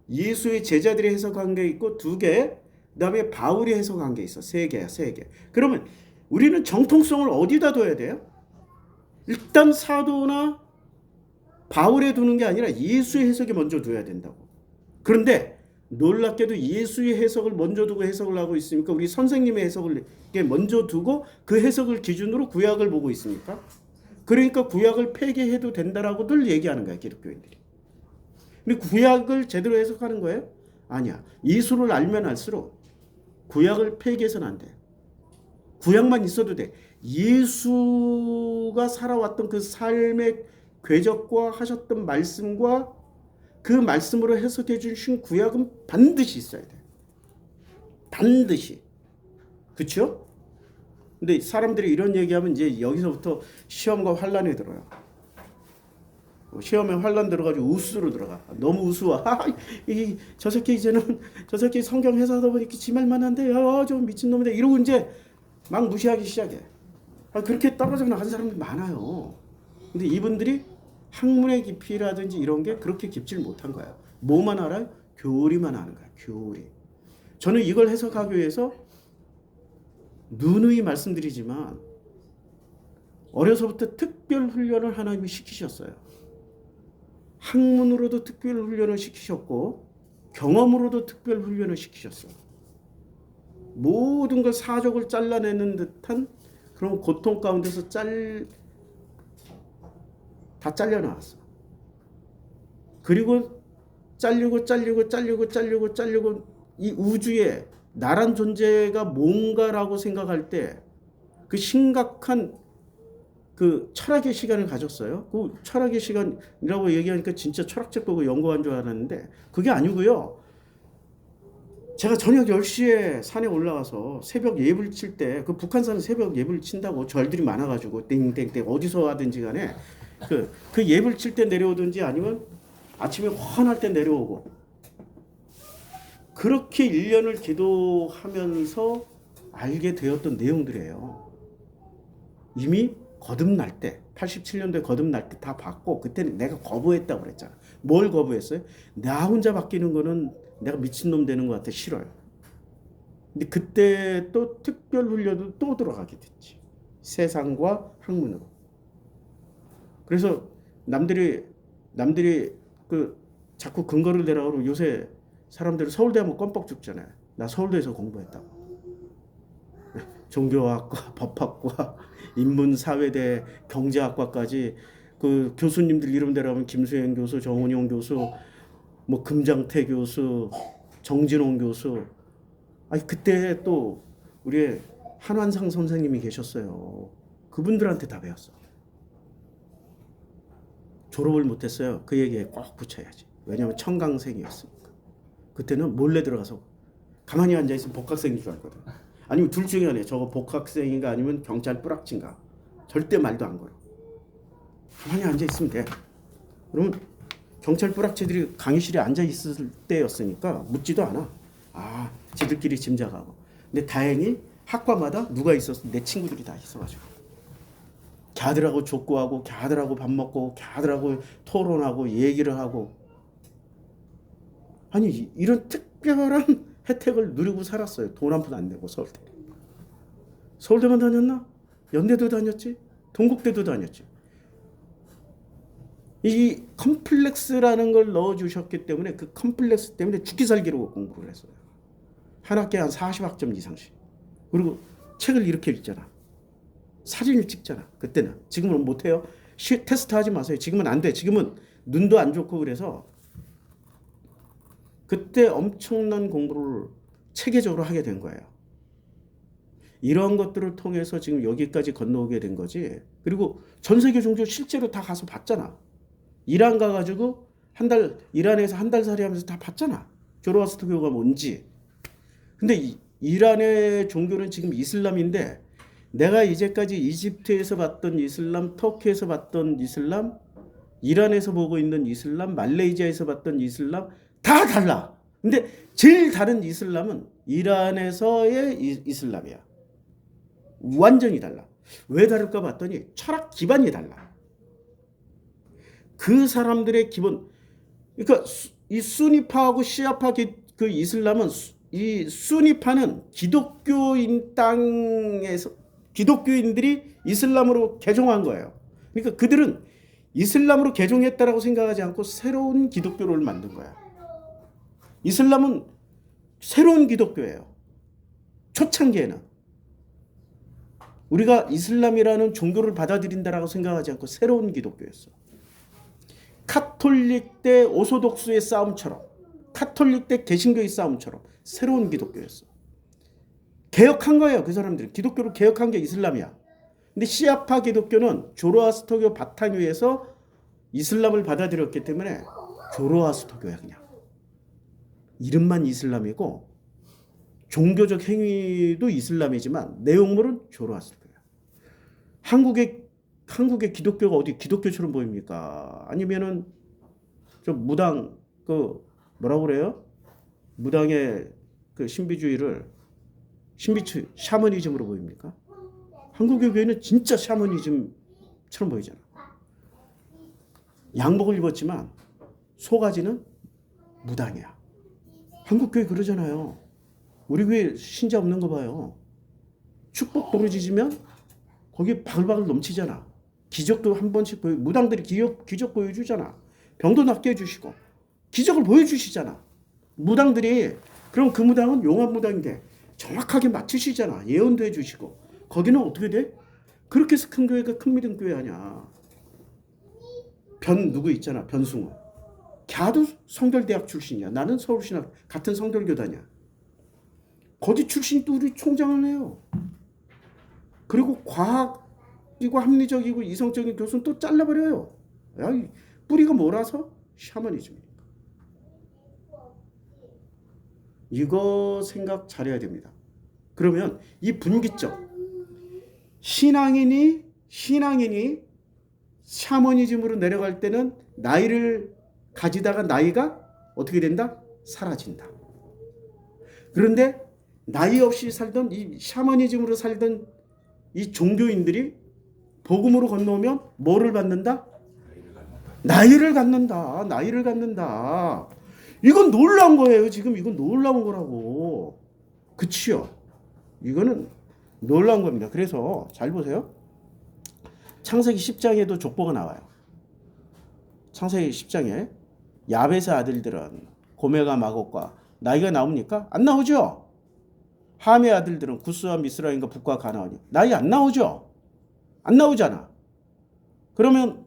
예수의 제자들이 해석한 게 있고 2개, 그 다음에 바울이 해석한 게 있어. 3개야, 3개. 그러면 우리는 정통성을 어디다 둬야 돼요? 일단 사도나 바울에 두는 게 아니라 예수의 해석에 먼저 둬야 된다고. 그런데 놀랍게도 예수의 해석을 먼저 두고 해석을 하고 있으니까 우리 선생님의 해석을 먼저 두고 그 해석을 기준으로 구약을 보고 있습니까? 그러니까 구약을 폐기해도 된다라고들 얘기하는 거야, 기독교인들이. 근데 구약을 제대로 해석하는 거예요? 아니야. 예수를 알면 알수록 구약을 폐기해서는 안 돼. 구약만 있어도 돼. 예수가 살아왔던 그 삶의 궤적과 하셨던 말씀과 그 말씀으로 해석해 주신 구약은 반드시 있어야 돼. 반드시. 그렇죠? 근데 사람들이 이런 얘기하면 이제 여기서부터 시험과 환란에 들어요. 시험에 환란 들어가지고 우수로 들어가. 너무 우수와 저 새끼 이제는 저 새끼 성경 해석하다 보니까 지말만 한데 저 미친놈이다 이러고 이제 막 무시하기 시작해. 그렇게 떨어져 나간 사람들 많아요. 근데 이분들이 학문의 깊이라든지 이런 게 그렇게 깊지를 못한 거야. 뭐만 알아요? 교리만 아는 거야. 교리. 저는 이걸 해석하기 위해서 누누이 말씀드리지만 어려서부터 특별 훈련을 하나님이 시키셨어요. 학문으로도 특별 훈련을 시키셨고 경험으로도 특별 훈련을 시키셨어요. 모든 걸 사족을 잘라내는 듯한 그런 고통 가운데서 다 잘려나왔어. 그리고 잘리고 이 우주에 나란 존재가 뭔가라고 생각할 때 그 심각한 그 철학의 시간을 가졌어요. 그 철학의 시간이라고 얘기하니까 진짜 철학책 보고 연구한 줄 알았는데 그게 아니고요. 제가 저녁 10시에 산에 올라가서 새벽 예불 칠 때 그 북한산은 새벽 예불 친다고 절들이 많아가지고 땡땡땡 어디서 하든지 간에 그 예불 칠 때 내려오든지 아니면 아침에 환할 때 내려오고 그렇게 1년을 기도하면서 알게 되었던 내용들이에요. 이미 거듭날 때 87년도에 거듭날 때 다 봤고 그때는 내가 거부했다고 그랬잖아. 뭘 거부했어요? 나 혼자 바뀌는 거는 내가 미친놈 되는 것 같아. 싫어요. 근데 그때 또 특별 훈련도 또 들어가게 됐지. 세상과 학문으로. 그래서 남들이 그 자꾸 근거를 대라고 요새 사람들이 서울대 하면 껌뻑 죽잖아요. 나 서울대에서 공부했다고. 종교학과, 법학과, 인문사회대, 경제학과까지 그 교수님들 이름 대라면 김수현 교수, 정은용 교수, 뭐 금장태 교수, 정진홍 교수. 아니 그때 또 우리 한완상 선생님이 계셨어요. 그분들한테 다 배웠어. 졸업을 못했어요. 그 얘기에 꼭 붙여야지. 왜냐하면 청강생이었으니까. 그때는 몰래 들어가서 가만히 앉아있으면 복학생인 줄 알거든. 아니면 둘 중에 하나예요. 저거 복학생인가 아니면 경찰 뿌락친가. 절대 말도 안 걸어. 가만히 앉아있으면 돼. 그러면 경찰 뿌락치들이 강의실에 앉아있을 때였으니까 묻지도 않아. 지들끼리 짐작하고. 근데 다행히 학과마다 누가 있었어? 내 친구들이 다 있어가지고. 걔들하고 족구하고 걔들하고 밥 먹고 걔들하고 토론하고 얘기를 하고. 아니 이런 특별한 혜택을 누리고 살았어요. 돈 한 푼 안 내고 서울대. 서울대만 다녔나? 연대도 다녔지. 동국대도 다녔지. 이 컴플렉스라는 걸 넣어주셨기 때문에 그 컴플렉스 때문에 죽기 살기로 공부를 했어요. 한 학기에 한 40학점 이상씩. 그리고 책을 이렇게 읽잖아. 사진을 찍잖아. 그때는. 지금은 못해요. 테스트 하지 마세요. 지금은 안 돼. 지금은 눈도 안 좋고 그래서 그때 엄청난 공부를 체계적으로 하게 된 거예요. 이런 것들을 통해서 지금 여기까지 건너오게 된 거지. 그리고 전 세계 종교 실제로 다 가서 봤잖아. 이란 가가지고 이란에서 한 달 살이 하면서 다 봤잖아. 조로아스터교가 뭔지. 근데 이란의 종교는 지금 이슬람인데 내가 이제까지 이집트에서 봤던 이슬람, 터키에서 봤던 이슬람, 이란에서 보고 있는 이슬람, 말레이시아에서 봤던 이슬람 다 달라. 근데 제일 다른 이슬람은 이란에서의 이슬람이야. 완전히 달라. 왜 다를까 봤더니 철학 기반이 달라. 그 사람들의 기본, 그러니까 이 수니파하고 시아파 그 이슬람은 이 수니파는 기독교인 땅에서 기독교인들이 이슬람으로 개종한 거예요. 그러니까 그들은 이슬람으로 개종했다라고 생각하지 않고 새로운 기독교를 만든 거야. 이슬람은 새로운 기독교예요. 초창기에는. 우리가 이슬람이라는 종교를 받아들인다라고 생각하지 않고 새로운 기독교였어. 카톨릭 대 오소독스의 싸움처럼, 카톨릭 대 개신교의 싸움처럼 새로운 기독교였어. 개혁한 거예요. 그 사람들은 기독교를 개혁한 게 이슬람이야. 근데 시아파 기독교는 조로아스터교 바탕 위에서 이슬람을 받아들였기 때문에 조로아스터교야. 그냥 이름만 이슬람이고 종교적 행위도 이슬람이지만 내용물은 조로아스터교야. 한국의 기독교가 어디 기독교처럼 보입니까? 아니면은 좀 무당 그 뭐라고 그래요? 무당의 그 샤머니즘으로 보입니까? 한국의 교회는 진짜 샤머니즘처럼 보이잖아. 양복을 입었지만 속아지는 무당이야. 한국 교회 그러잖아요. 우리 교회 신자 없는 거 봐요. 축복 부르짖으면 거기 바글바글 넘치잖아. 기적도 한 번씩 무당들이 기적 보여주잖아. 병도 낫게 해주시고 기적을 보여주시잖아. 무당들이. 그럼 그 무당은 용한 무당인데 정확하게 맞추시잖아. 예언도 해주시고. 거기는 어떻게 돼? 그렇게 해서 큰 교회가 큰 믿음 교회 아니야. 누구 있잖아. 변승우. 걔도 성결대학 출신이야. 나는 서울신학 같은 성결교단이야. 거기 출신도 우리 총장을 해요. 그리고 과학이고 합리적이고 이성적인 교수는 또 잘라버려요. 야, 뿌리가 뭐라서? 샤머니즘이니까. 이거 생각 잘해야 됩니다. 그러면 이 분기점, 신앙인이 샤머니즘으로 내려갈 때는 나이를 가지다가 나이가 어떻게 된다? 사라진다. 그런데 나이 없이 살던 이 샤머니즘으로 살던 이 종교인들이 복음으로 건너오면 뭐를 갖는다? 나이를 갖는다. 이건 놀라운 거예요. 지금 이건 놀라운 거라고. 그치요? 이거는 놀라운 겁니다. 그래서 잘 보세요. 창세기 10장에도 족보가 나와요. 창세기 10장에 야벳의 아들들은 고멜과 마곡과 나이가 나옵니까? 안 나오죠. 함의 아들들은 구스와 미스라임과 북과 가나안이 나이 안 나오죠. 안 나오잖아. 그러면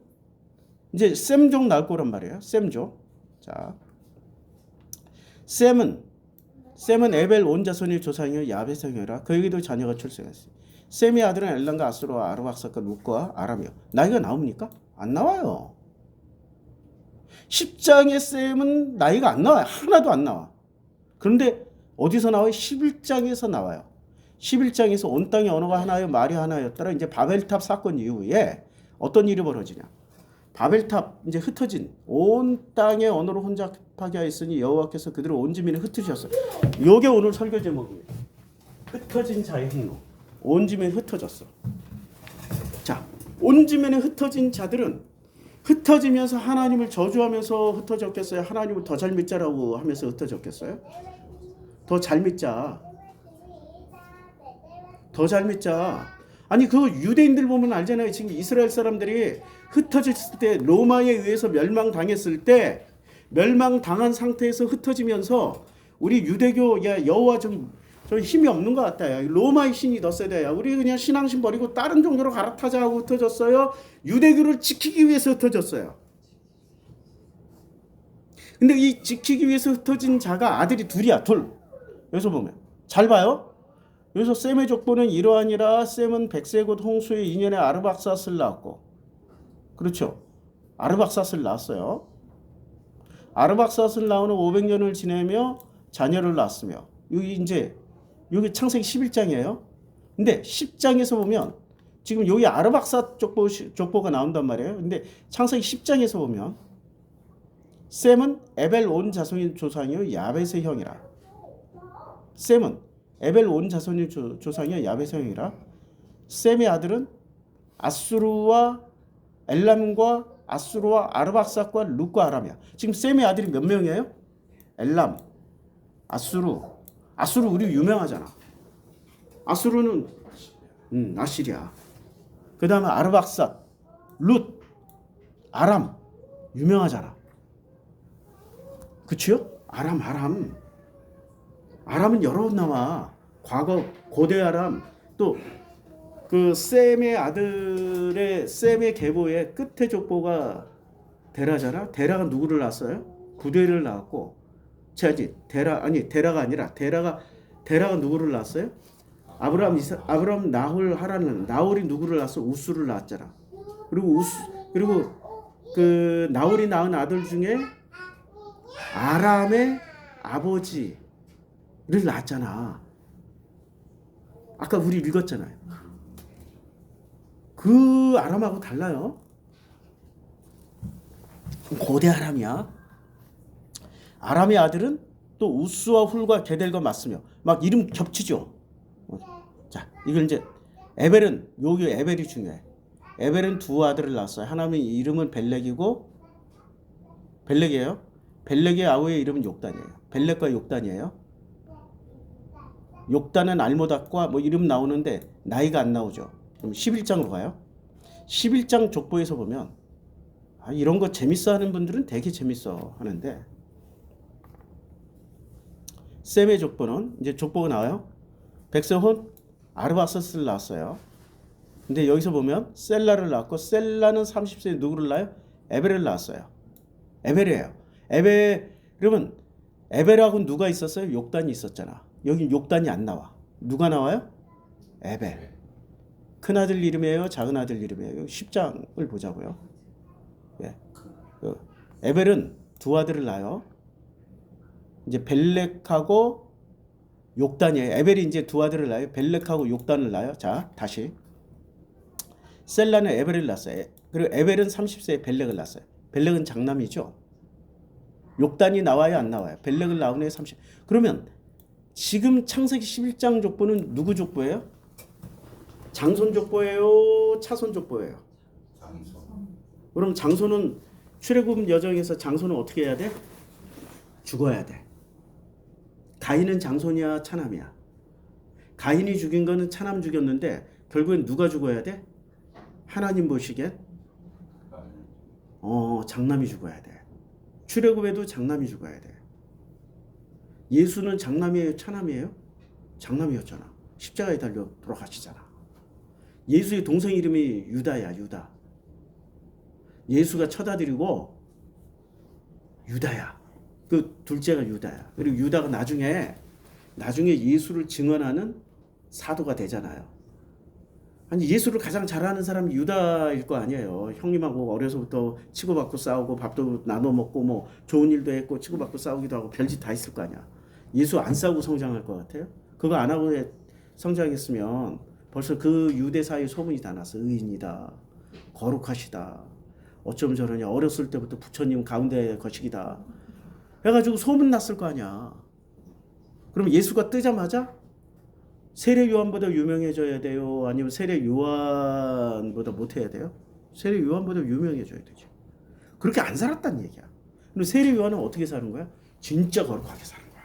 이제 셈족 나올 거란 말이에요. 셈족. 자, 셈은 에벨 온 자손의 조상이요 야벳의 형이라 그에게도 자녀가 출생했어요. 셈의 아들은 엘람과 아수르와 아르박삭과 룻과 아람이요. 나이가 나옵니까? 안 나와요. 10장의 셈은 나이가 안 나와요. 하나도 안 나와. 그런데 어디서 나와요? 11장에서 나와요. 11장에서 온 땅의 언어가 하나요, 말이 하나였더라. 이제 바벨탑 사건 이후에 어떤 일이 벌어지냐? 바벨탑 이제 흩어진 온 땅의 언어로 혼잡하게 하였으니 여호와께서 그들을 온 지민에 흩으셨어요. 요게 오늘 설교 제목입니다. 흩어진 자의 행로. 온 지민에 흩어졌어. 자, 온 지민에 흩어진 자들은 흩어지면서 하나님을 저주하면서 흩어졌겠어요? 하나님을 더 잘 믿자라고 하면서 흩어졌겠어요? 더 잘 믿자. 더 잘 믿자. 아니 그 유대인들 보면 알잖아요. 지금 이스라엘 사람들이 흩어졌을 때 로마에 의해서 멸망당했을 때 멸망당한 상태에서 흩어지면서 우리 유대교 야 여호와 좀 힘이 없는 것 같다. 야. 로마의 신이 더 세다. 야. 우리 그냥 신앙심 버리고 다른 종교로 갈아타자 하고 흩어졌어요. 유대교를 지키기 위해서 흩어졌어요. 근데 이 지키기 위해서 흩어진 자가 아들이 둘이야. 둘. 여기서 보면 잘 봐요. 여기서 셈의 족보는 이러하니라. 셈은 백세 곧 홍수의 2년에 아르박삿을 낳았고, 그렇죠. 아르박삿을 낳았어요. 아르박삿을 낳은 후 500년을 지내며 자녀를 낳았으며, 여기 창세기 11장이에요. 근데 10장에서 보면 지금 여기 아르박삿 족보가 나온단 말이에요. 근데 창세기 10장에서 보면 셈은 에벨 온 자손의 조상이요 야벳의 형이라. 셈은 에벨 온 자손의 조상이요 야벳의 형이라. 셈의 아들은 아수르와 엘람과 아수르와 아르박삿과 룻과 아람이야. 지금 셈의 아들이 몇 명이에요? 엘람, 아수르 우리 유명하잖아. 아수르는 아시리아. 그 다음에 아르박삿, 룻, 아람 유명하잖아. 그치요? 아람은 여러 나와. 과거 고대 아람 또 그 셈의 아들의 셈의 계보의 끝에 족보가 데라잖아. 데라가 누구를 낳았어요? 구데를 낳았고, 제지 데라가 아니라 데라가 누구를 낳았어요? 아브라함 나홀 하라는 나홀이 누구를 낳았어? 우스를 낳았잖아. 그리고 그 나홀이 낳은 아들 중에 아람의 아버지를 낳았잖아. 아까 우리 읽었잖아요. 그 아람하고 달라요. 고대 아람이야. 아람의 아들은 또 우스와 훌과 게델과 맞으며 막 이름 겹치죠. 자, 이걸 이제 에벨은 여기 에벨이 중요해. 에벨은 두 아들을 낳았어요. 하나님의 이름은 벨렉이고 벨렉이에요. 벨렉의 아우의 이름은 욕단이에요. 벨렉과 욕단이에요. 욕단은 알모닥과 뭐 이름 나오는데 나이가 안 나오죠. 그럼 11장으로 가요. 11장 족보에서 보면 이런 거 재밌어 하는 분들은 되게 재밌어 하는데 셈의 족보는 이제 족보가 나와요. 백세혼 아르바스를 낳았어요. 근데 여기서 보면 셀라를 낳았고 셀라는 30세에 누구를 낳아요? 에벨을 낳았어요. 에벨이에요. 그러면 에벨하고 누가 있었어요? 욕단이 있었잖아. 여기 욕단이 안 나와. 누가 나와요? 에벨. 큰 아들 이름이에요? 작은 아들 이름이에요? 10장을 보자고요. 예. 에벨은 두 아들을 낳아요. 이제 벨렉하고 욕단이에요. 에벨이 이제 두 아들을 낳아요. 벨렉하고 욕단을 낳아요. 자, 다시. 셀라는 에벨을 낳았어요. 그리고 에벨은 30세에 벨렉을 낳았어요. 벨렉은 장남이죠. 욕단이 나와요, 안 나와요? 벨렉을 낳은 애 30. 그러면 지금 창세기 11장 족보는 누구 족보예요? 장손 족보예요? 차손 족보예요? 장손. 그럼 장손은 출애굽 여정에서 장손은 어떻게 해야 돼? 죽어야 돼. 가인은 장손이야, 차남이야? 가인이 죽인 거는 차남 죽였는데 결국엔 누가 죽어야 돼? 하나님 보시기엔 장남이 죽어야 돼. 출애굽에도 장남이 죽어야 돼. 예수는 장남이에요, 차남이에요? 장남이었잖아. 십자가에 달려 돌아가시잖아. 예수의 동생 이름이 유다야, 유다. 예수가 첫 아들이고 유다야. 그 둘째가 유다야. 그리고 유다가 나중에 예수를 증언하는 사도가 되잖아요. 아니 예수를 가장 잘하는 사람이 유다일 거 아니에요. 형님하고 어려서부터 치고받고 싸우고 밥도 나눠 먹고 뭐 좋은 일도 했고 치고받고 싸우기도 하고 별짓 다 있을 거 아니야. 예수 안 싸우고 성장할 것 같아요? 그거 안 하고 성장했으면 벌써 그 유대 사이에 소문이 다 났어. 의인이다. 거룩하시다. 어쩜 저러냐. 어렸을 때부터 부처님 가운데 거식이다. 해가지고 소문 났을 거 아니야. 그럼 예수가 뜨자마자 세례 요한보다 유명해져야 돼요? 아니면 세례 요한보다 못해야 돼요? 세례 요한보다 유명해져야 되죠. 그렇게 안 살았다는 얘기야. 근데 세례 요한은 어떻게 사는 거야? 진짜 거룩하게 사는 거야.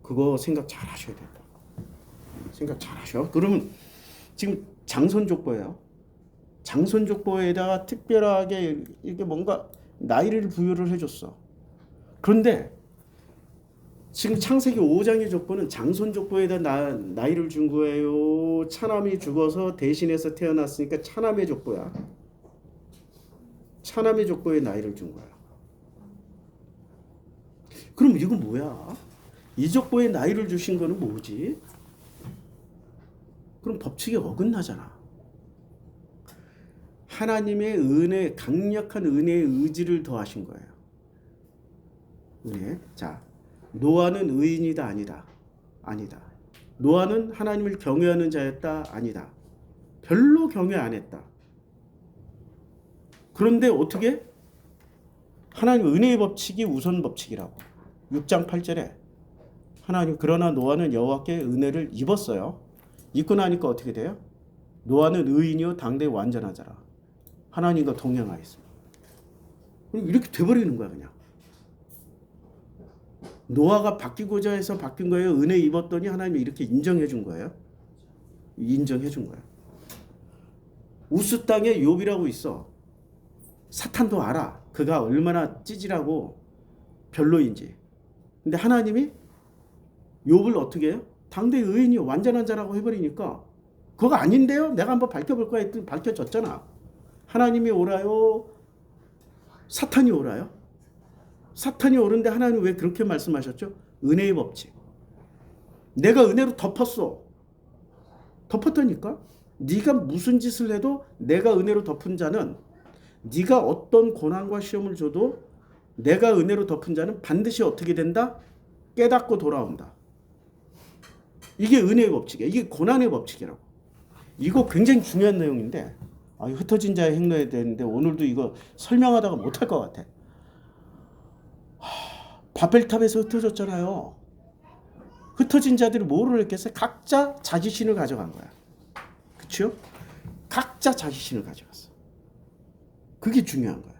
그거 생각 잘 하셔야 된다. 생각 잘 하셔. 그러면 지금 장손족보예요. 장손족보에다가 특별하게 이렇게 뭔가 나이를 부여를 해줬어. 그런데 지금 창세기 5장의 족보는 장손족보에다 나이를 준 거예요. 차남이 죽어서 대신해서 태어났으니까 차남의 족보야. 차남의 족보에 나이를 준 거야. 그럼 이건 뭐야? 이 족보에 나이를 주신 거는 뭐지? 그럼 법칙에 어긋나잖아. 하나님의 은혜, 강력한 은혜의 의지를 더하신 거예요. 은혜. 자, 노아는 의인이다, 아니다? 아니다. 노아는 하나님을 경외하는 자였다, 아니다? 별로 경외 안 했다. 그런데 어떻게? 하나님 은혜의 법칙이 우선 법칙이라고. 6장 8절에 하나님 그러나 노아는 여호와께 은혜를 입었어요. 입고 나니까 어떻게 돼요? 노아는 의인이요 당대 완전한 자라. 하나님과 동행하였습니다. 이렇게 돼버리는 거야 그냥. 노아가 바뀌고자 해서 바뀐 거예요? 은혜 입었더니 하나님이 이렇게 인정해 준 거예요? 인정해 준 거예요. 우스 땅에 욥이라고 있어. 사탄도 알아. 그가 얼마나 찌질하고 별로인지. 근데 하나님이 욥을 어떻게 해요? 당대 의인이요 완전한 자라고 해버리니까 그거 아닌데요? 내가 한번 밝혀볼 거야 했더니 밝혀졌잖아. 하나님이 오라요? 사탄이 오라요? 사탄이 오는데 하나님 왜 그렇게 말씀하셨죠? 은혜의 법칙. 내가 은혜로 덮었어. 덮었다니까? 네가 무슨 짓을 해도 내가 은혜로 덮은 자는, 네가 어떤 고난과 시험을 줘도 내가 은혜로 덮은 자는 반드시 어떻게 된다? 깨닫고 돌아온다. 이게 은혜의 법칙이야. 이게 고난의 법칙이라고. 이거 굉장히 중요한 내용인데, 흩어진 자의 행로에 되는데 오늘도 이거 설명하다가 못할 것 같아. 바벨탑에서 흩어졌잖아요. 흩어진 자들이 뭐를 했겠어요? 각자 자기 신을 가져간 거야. 그렇죠? 각자 자기 신을 가져갔어. 그게 중요한 거야.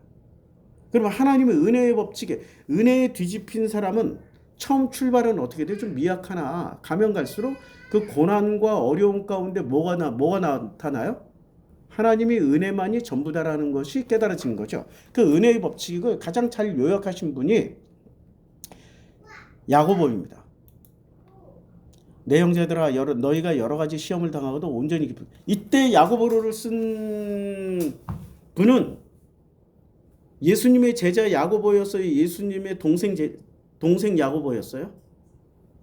그러면 하나님의 은혜의 법칙에 은혜에 뒤집힌 사람은 처음 출발은 어떻게 돼? 좀 미약하나 가면 갈수록 그 고난과 어려움 가운데 뭐가 나타나요? 하나님의 은혜만이 전부다라는 것이 깨달아진 거죠. 그 은혜의 법칙을 가장 잘 요약하신 분이 야고보입니다. 내 형제들아 너희가 여러 가지 시험을 당하고도 온전히 기쁘. 이때 야고보를 쓴 분은 예수님의 제자 야고보였어요? 예수님의 동생 야고보였어요?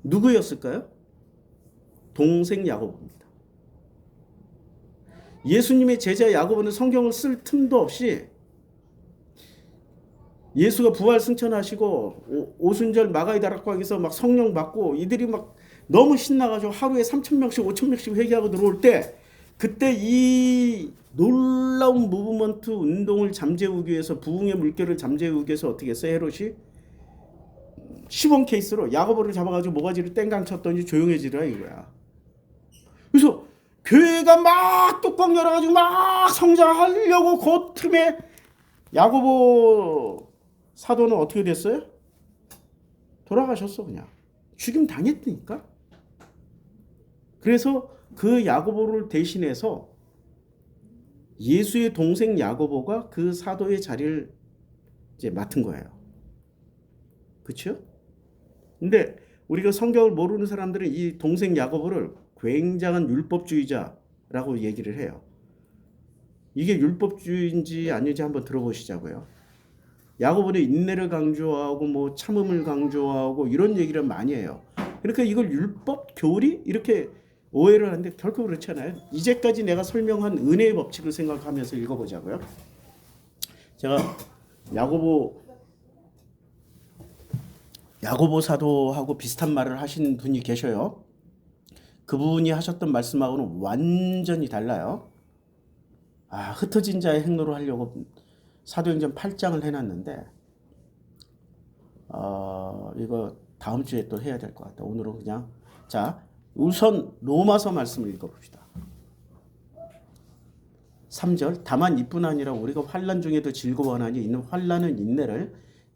누구였을까요? 동생 야고보입니다. 예수님의 제자 야고보는 성경을 쓸 틈도 없이 예수가 부활 승천하시고 오순절 마가이 다락방에서 막 성령 받고 이들이 막 너무 신나가지고 하루에 3,000명씩 5,000명씩 회개하고 들어올 때, 그때 이 놀라운 무브먼트 운동을 잠재우기 위해서, 부흥의 물결을 잠재우기 위해서 어떻게 했어요? 헤롯이 시범 케이스로 야고보를 잡아가지고 모가지를 땡강 쳤더니 조용해지라 이거야. 그래서 교회가 막 뚜껑 열어가지고 막 성장하려고 그 틈에 야고보 사도는 어떻게 됐어요? 돌아가셨어. 그냥 죽임 당했으니까. 그래서 그 야고보를 대신해서 예수의 동생 야고보가 그 사도의 자리를 이제 맡은 거예요. 그렇죠? 근데 우리가 성경을 모르는 사람들은 이 동생 야고보를 굉장한 율법주의자라고 얘기를 해요. 이게 율법주의인지 아닌지 한번 들어보시자고요. 야고보는 인내를 강조하고 뭐 참음을 강조하고 이런 얘기를 많이 해요. 그러니까 이걸 율법 교리 이렇게 오해를 하는데 결코 그렇지 않아요. 이제까지 내가 설명한 은혜의 법칙을 생각하면서 읽어보자고요. 제가 야고보 사도하고 비슷한 말을 하신 분이 계셔요. 그분이 하셨던 말씀하고는 완전히 달라요. 흩어진 자의 행로를 하려고 사도행전 8장을 해놨는데 이거 다음 주에 또 해야 될 것 같다. 오늘은 그냥 우선 로마서 말씀을 읽어봅시다. 3절 다만 이뿐 아니라 우리가 환난 중에도 즐거워하나니 이는 환난은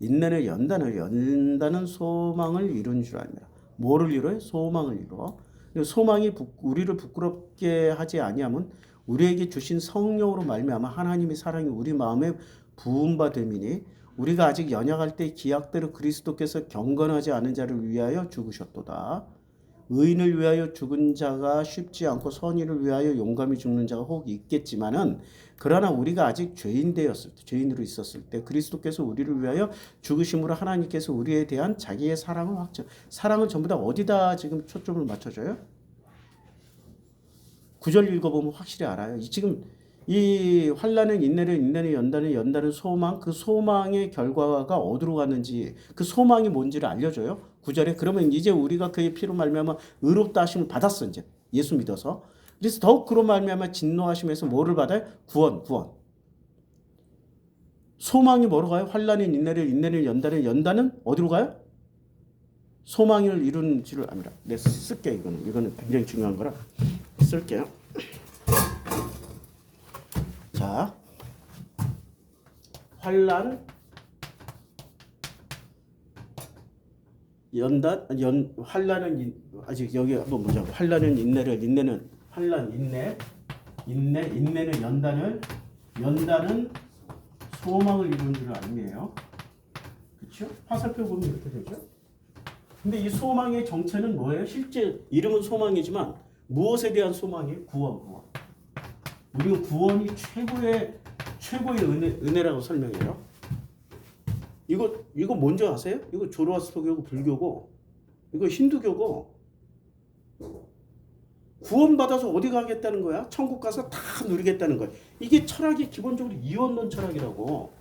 인내를 연단은 소망을 이룬 줄 아니라. 뭐를 이뤄요? 소망을 이루어. 소망이 우리를 부끄럽게 하지 아니하면 우리에게 주신 성령으로 말미암아 하나님의 사랑이 우리 마음에 부음바 됨이니 우리가 아직 연약할 때 기약대로 그리스도께서 경건하지 않은 자를 위하여 죽으셨도다. 의인을 위하여 죽은 자가 쉽지 않고 선의를 위하여 용감히 죽는 자가 혹 있겠지만은 그러나 우리가 아직 죄인으로 있었을 때 그리스도께서 우리를 위하여 죽으심으로 하나님께서 우리에 대한 자기의 사랑을 사랑은 전부 다 어디다 지금 초점을 맞춰줘요? 9절 읽어보면 확실히 알아요. 지금 이 환난은 인내는 연단은 소망, 그 소망의 결과가 어디로 갔는지, 그 소망이 뭔지를 알려줘요. 9절에 그러면 이제 우리가 그의 피로 말미암아 의롭다 하심을 받았어. 이제 예수 믿어서. 그래서 더욱 그로 말미암아 진노하심에서 뭐를 받아요? 구원. 소망이 뭐로 가요? 환난은 인내는 연단은 어디로 가요? 소망을 이룬 줄을 압니다. 네, 쓸게요. 이거는 굉장히 중요한 거라 쓸게요. 자, 환난, 환난은 아직 여기 한번 보자고. 환난은 인내는 환난 인내는 연단은 소망을 이루는 줄 알미에요. 그렇죠? 화살표 보면 이렇게 되죠. 근데 이 소망의 정체는 뭐예요? 실제 이름은 소망이지만 무엇에 대한 소망이에요? 구원. 우리가 구원이 최고의 은혜라고 설명해요. 이거 뭔지 아세요? 이거 조로아스터교고 불교고 이거 힌두교고 구원받아서 어디 가겠다는 거야? 천국 가서 다 누리겠다는 거야. 이게 철학이 기본적으로 이원론 철학이라고.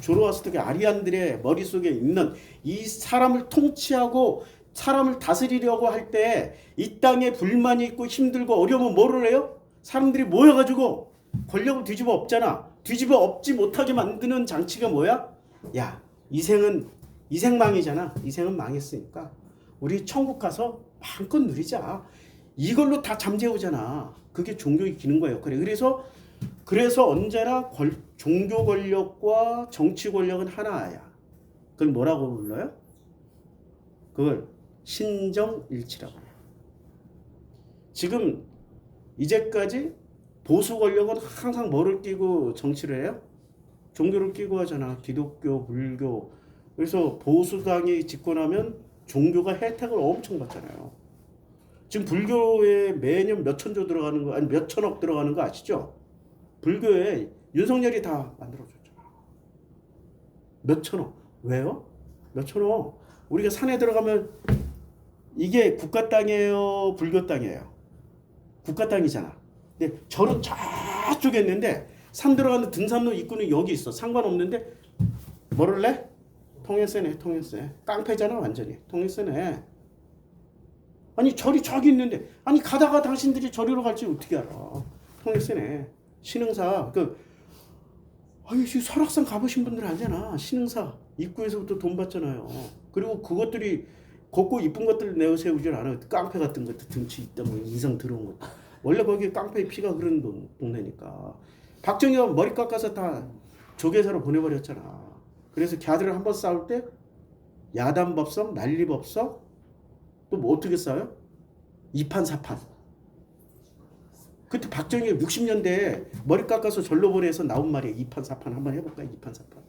조로아스터교 아리안들의 머릿속에 있는 이 사람을 통치하고 사람을 다스리려고 할 때 이 땅에 불만이 있고 힘들고 어려우면 뭐를 해요? 사람들이 모여가지고 권력을 뒤집어 엎잖아. 뒤집어 엎지 못하게 만드는 장치가 뭐야? 야, 이생망이잖아. 이생은 망했으니까 우리 천국 가서 마음껏 누리자. 이걸로 다 잠재우잖아. 그게 종교의 기능과 역할이에요. 그래서 언제나 종교 권력과 정치 권력은 하나야. 그걸 뭐라고 불러요? 그걸 신정일치라고 해요. 지금 이제까지 보수 권력은 항상 뭐를 끼고 정치를 해요? 종교를 끼고 하잖아. 기독교, 불교. 그래서 보수당이 집권하면 종교가 혜택을 엄청 받잖아요. 지금 불교에 매년 몇 천조 들어가는 거, 아니 몇 천억 들어가는 거 아시죠? 불교에 윤석열이 다 만들어줬잖아. 몇 천억. 왜요? 몇 천억. 우리가 산에 들어가면 이게 국가 땅이에요? 불교 땅이에요? 국가 땅이잖아. 근데 절은 저쪽에 있는데 산 들어가는 등산로 입구는 여기 있어. 상관없는데 뭐를 내? 통일세네. 깡패잖아 완전히. 통일세네. 아니 절이 저기 있는데 아니 가다가 당신들이 저리로 갈지 어떻게 알아. 통일세네. 신흥사 아니 설악산 가보신 분들 알잖아. 신흥사 입구에서부터 돈 받잖아요. 그리고 그것들이 곱고 이쁜 것들 내어세우질 않아. 깡패 같은 것들 등치 있다 뭐 인상 들어온 것들. 원래 거기 깡패의 피가 흐르는 동네니까. 박정희가 머리 깎아서 다 조계사로 보내버렸잖아. 그래서 걔들을 한번 싸울 때 야단법석, 난리법석 또 뭐 어떻게 싸워요? 2판 4판. 그때 박정희가 60년대에 머리 깎아서 절로 보내서 나온 말이에요. 2판 4판 한번 해볼까? 2판 4판.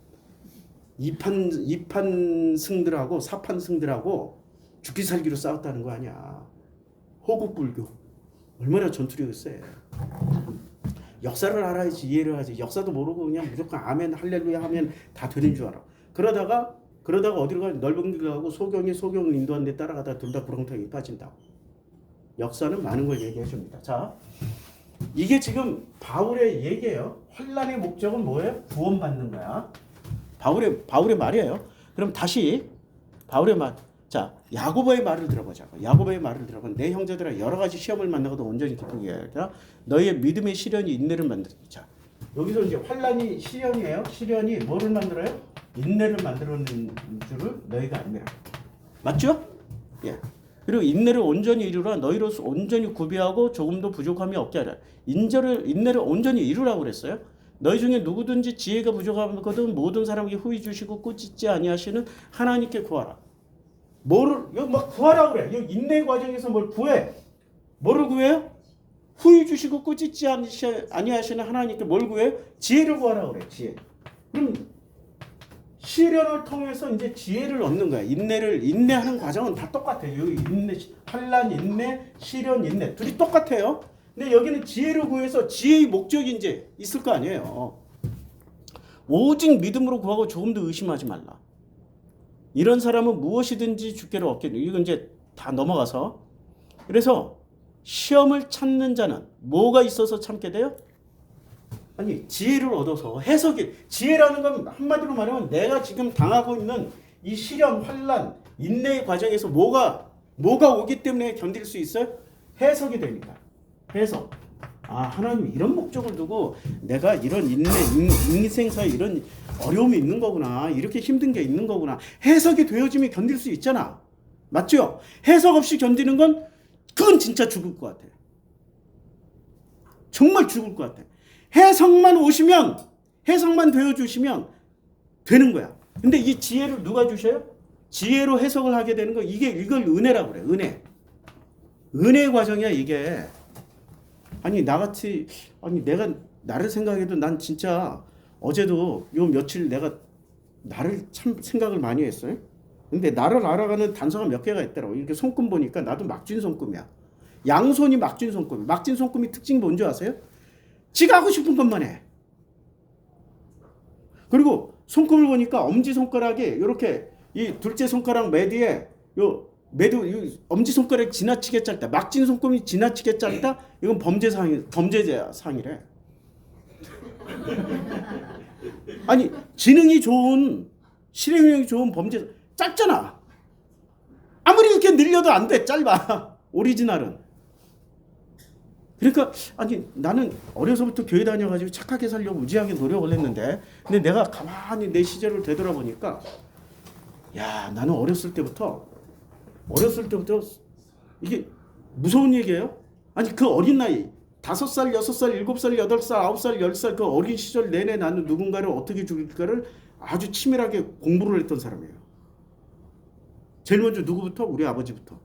2판 승들하고 4판 승들하고 죽기 살기로 싸웠다는 거 아니야. 호국불교. 얼마나 전투력이 세. 역사를 알아야지 이해를 하지. 역사도 모르고 그냥 무조건 아멘 할렐루야 하면 다 되는 줄 알아. 그러다가 어디로 가 넓은 길 가고 소경을 인도하는 데 따라가다 둘 다 구렁텅이 빠진다. 역사는 많은 걸 얘기해 줍니다. 자, 이게 지금 바울의 얘기예요. 환난의 목적은 뭐예요? 구원받는 거야. 바울의 말이에요. 그럼 다시 바울의 말. 자, 야고보의 말을 들어보자고. 야고보의 말을 들어보면 내 형제들아 여러 가지 시험을 만나고도 온전히 기쁘게 하라. 너희의 믿음의 시련이 인내를 만들어. 자, 여기서 이제 환난이 시련이에요. 시련이 뭐를 만들어요? 인내를 만들어낸 줄을 너희가 알미라. 맞죠? 예. 그리고 인내를 온전히 이루라. 너희로서 온전히 구비하고 조금도 부족함이 없게 하라. 인내를 온전히 이루라고 그랬어요. 너희 중에 누구든지 지혜가 부족하거든 모든 사람에게 후히 주시고 꾸짖지 아니하시는 하나님께 구하라. 여기 막 구하라 그래. 여기 인내의 과정에서 뭘 구해? 뭐를 구해요? 후히 주시고 꾸짖지 아니하시는 하나님께 뭘 구해요? 지혜를 구하라 그래. 지혜. 그럼 시련을 통해서 이제 지혜를 얻는 거야. 인내하는 과정은 다 똑같아요. 여기 환난 인내, 시련 인내 둘이 똑같아요. 근데 여기는 지혜를 구해서 지혜의 목적이 이제 있을 거 아니에요. 오직 믿음으로 구하고 조금도 의심하지 말라. 이런 사람은 무엇이든지 주께로 얻겠노. 이건 이제 다 넘어가서. 그래서 시험을 참는 자는 뭐가 있어서 참게 돼요? 아니 지혜를 얻어서 지혜라는 건 한마디로 말하면 내가 지금 당하고 있는 이 시련, 환난, 인내의 과정에서 뭐가 오기 때문에 견딜 수 있어요? 해석이 되니까. 해석. 아, 하나님 이런 목적을 두고 내가 이런 인생사에 이런 어려움이 있는 거구나. 이렇게 힘든 게 있는 거구나. 해석이 되어지면 견딜 수 있잖아. 맞죠? 해석 없이 견디는 건 그건 진짜 죽을 것 같아. 정말 죽을 것 같아. 해석만 되어주시면 되는 거야. 근데 이 지혜를 누가 주셔요? 지혜로 해석을 하게 되는 거 이걸 은혜라고 그래. 은혜의 과정이야 이게. 내가 나를 생각해도 난 진짜 어제도 요 며칠 내가 나를 참 생각을 많이 했어요. 근데 나를 알아가는 단서가 몇 개가 있더라고. 이렇게 손금 보니까 나도 막진 손금이야. 양손이 막진 손금이. 막진 손금이 특징이 뭔지 아세요? 지가 하고 싶은 것만 해. 그리고 손금을 보니까 엄지손가락이 이렇게 이 둘째 손가락 매디에 요 매도 엄지 손가락이 지나치게 짧다. 막진 손금이 지나치게 짧다. 이건 범죄사항이래. 아니 지능이 좋은 실행력이 좋은 범죄 짧잖아. 아무리 이렇게 늘려도 안 돼. 짧아. 오리지널은. 그러니까 아니 나는 어려서부터 교회 다녀가지고 착하게 살려고 무지하게 노력을 했는데 근데 내가 가만히 내 시절을 되돌아보니까 야 나는 어렸을 때부터 이게 무서운 얘기예요. 아니 그 어린 나이 5살, 6살, 7살, 8살, 9살, 10살 그 어린 시절 내내 나는 누군가를 어떻게 죽일까를 아주 치밀하게 공부를 했던 사람이에요. 제일 먼저 누구부터? 우리 아버지부터.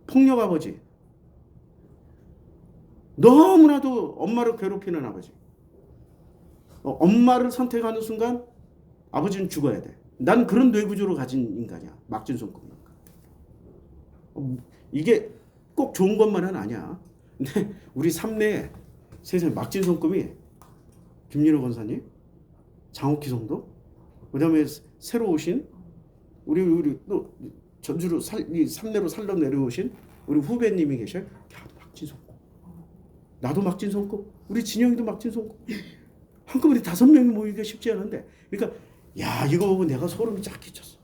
폭력 아버지. 너무나도 엄마를 괴롭히는 아버지. 엄마를 선택하는 순간 아버지는 죽어야 돼. 난 그런 뇌구조를 가진 인간이야. 막진 손금이니까. 이게 꼭 좋은 것만은 아니야. 근데 우리 삼내에 세상에 막진 손금이 김민호 권사님, 장옥희 성도, 그다음에 새로 오신 우리 또 전주로 이 삼내로 살러 내려오신 우리 후배님이 계셔요. 야, 막진 손금. 나도 막진 손금. 우리 진영이도 막진 손금. 한꺼번에 5명이 모이기가 쉽지 않은데. 그러니까 야 이거 보고 내가 소름이 쫙 끼쳤어.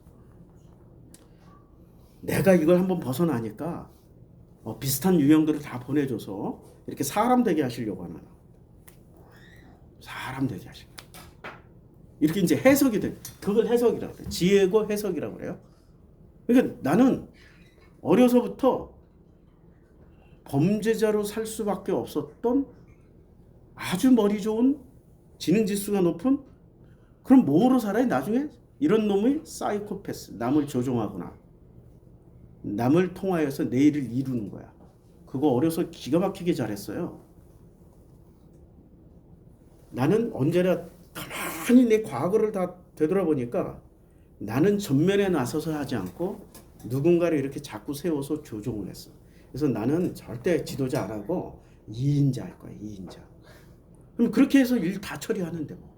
내가 이걸 한번 벗어나니까 비슷한 유형들을 다 보내줘서 이렇게 사람 되게 하시려고 하는 사람 되게 하시려고 이렇게 이제 해석이 돼. 그걸 해석이라고 그래. 지혜고 해석이라고 그래요. 그러니까 나는 어려서부터 범죄자로 살 수밖에 없었던 아주 머리 좋은 지능지수가 높은 그럼 뭐로 살아요? 나중에 이런 놈의 사이코패스, 남을 조종하거나 남을 통하여서 내일을 이루는 거야. 그거 어려서 기가 막히게 잘했어요. 나는 언제나 가만히 내 과거를 다 되돌아보니까 나는 전면에 나서서 하지 않고 누군가를 이렇게 자꾸 세워서 조종을 했어. 그래서 나는 절대 지도자 안 하고 2인자 할 거야. 2인자. 그럼 그렇게 해서 일 다 처리하는데 뭐.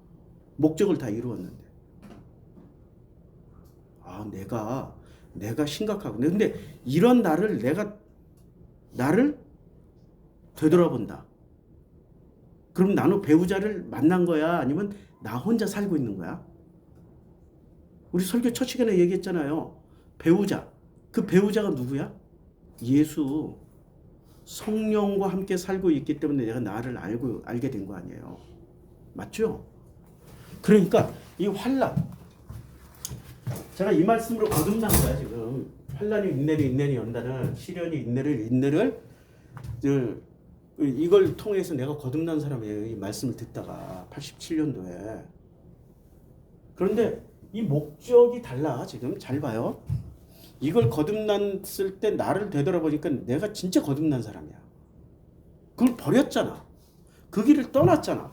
목적을 다 이루었는데. 아, 내가 심각하고. 근데 이런 나를 되돌아본다. 그럼 나는 배우자를 만난 거야? 아니면 나 혼자 살고 있는 거야? 우리 설교 첫 시간에 얘기했잖아요. 배우자. 그 배우자가 누구야? 예수. 성령과 함께 살고 있기 때문에 내가 나를 알게 된 거 아니에요. 맞죠? 그러니까 이 환난. 제가 이 말씀으로 거듭난 거야 지금. 환난이 인내를 연다는 시련이 인내를 이걸 통해서 내가 거듭난 사람이에요. 이 말씀을 듣다가 87년도에. 그런데 이 목적이 달라 지금. 잘 봐요. 이걸 거듭났을 때 나를 되돌아보니까 내가 진짜 거듭난 사람이야. 그걸 버렸잖아. 그 길을 떠났잖아.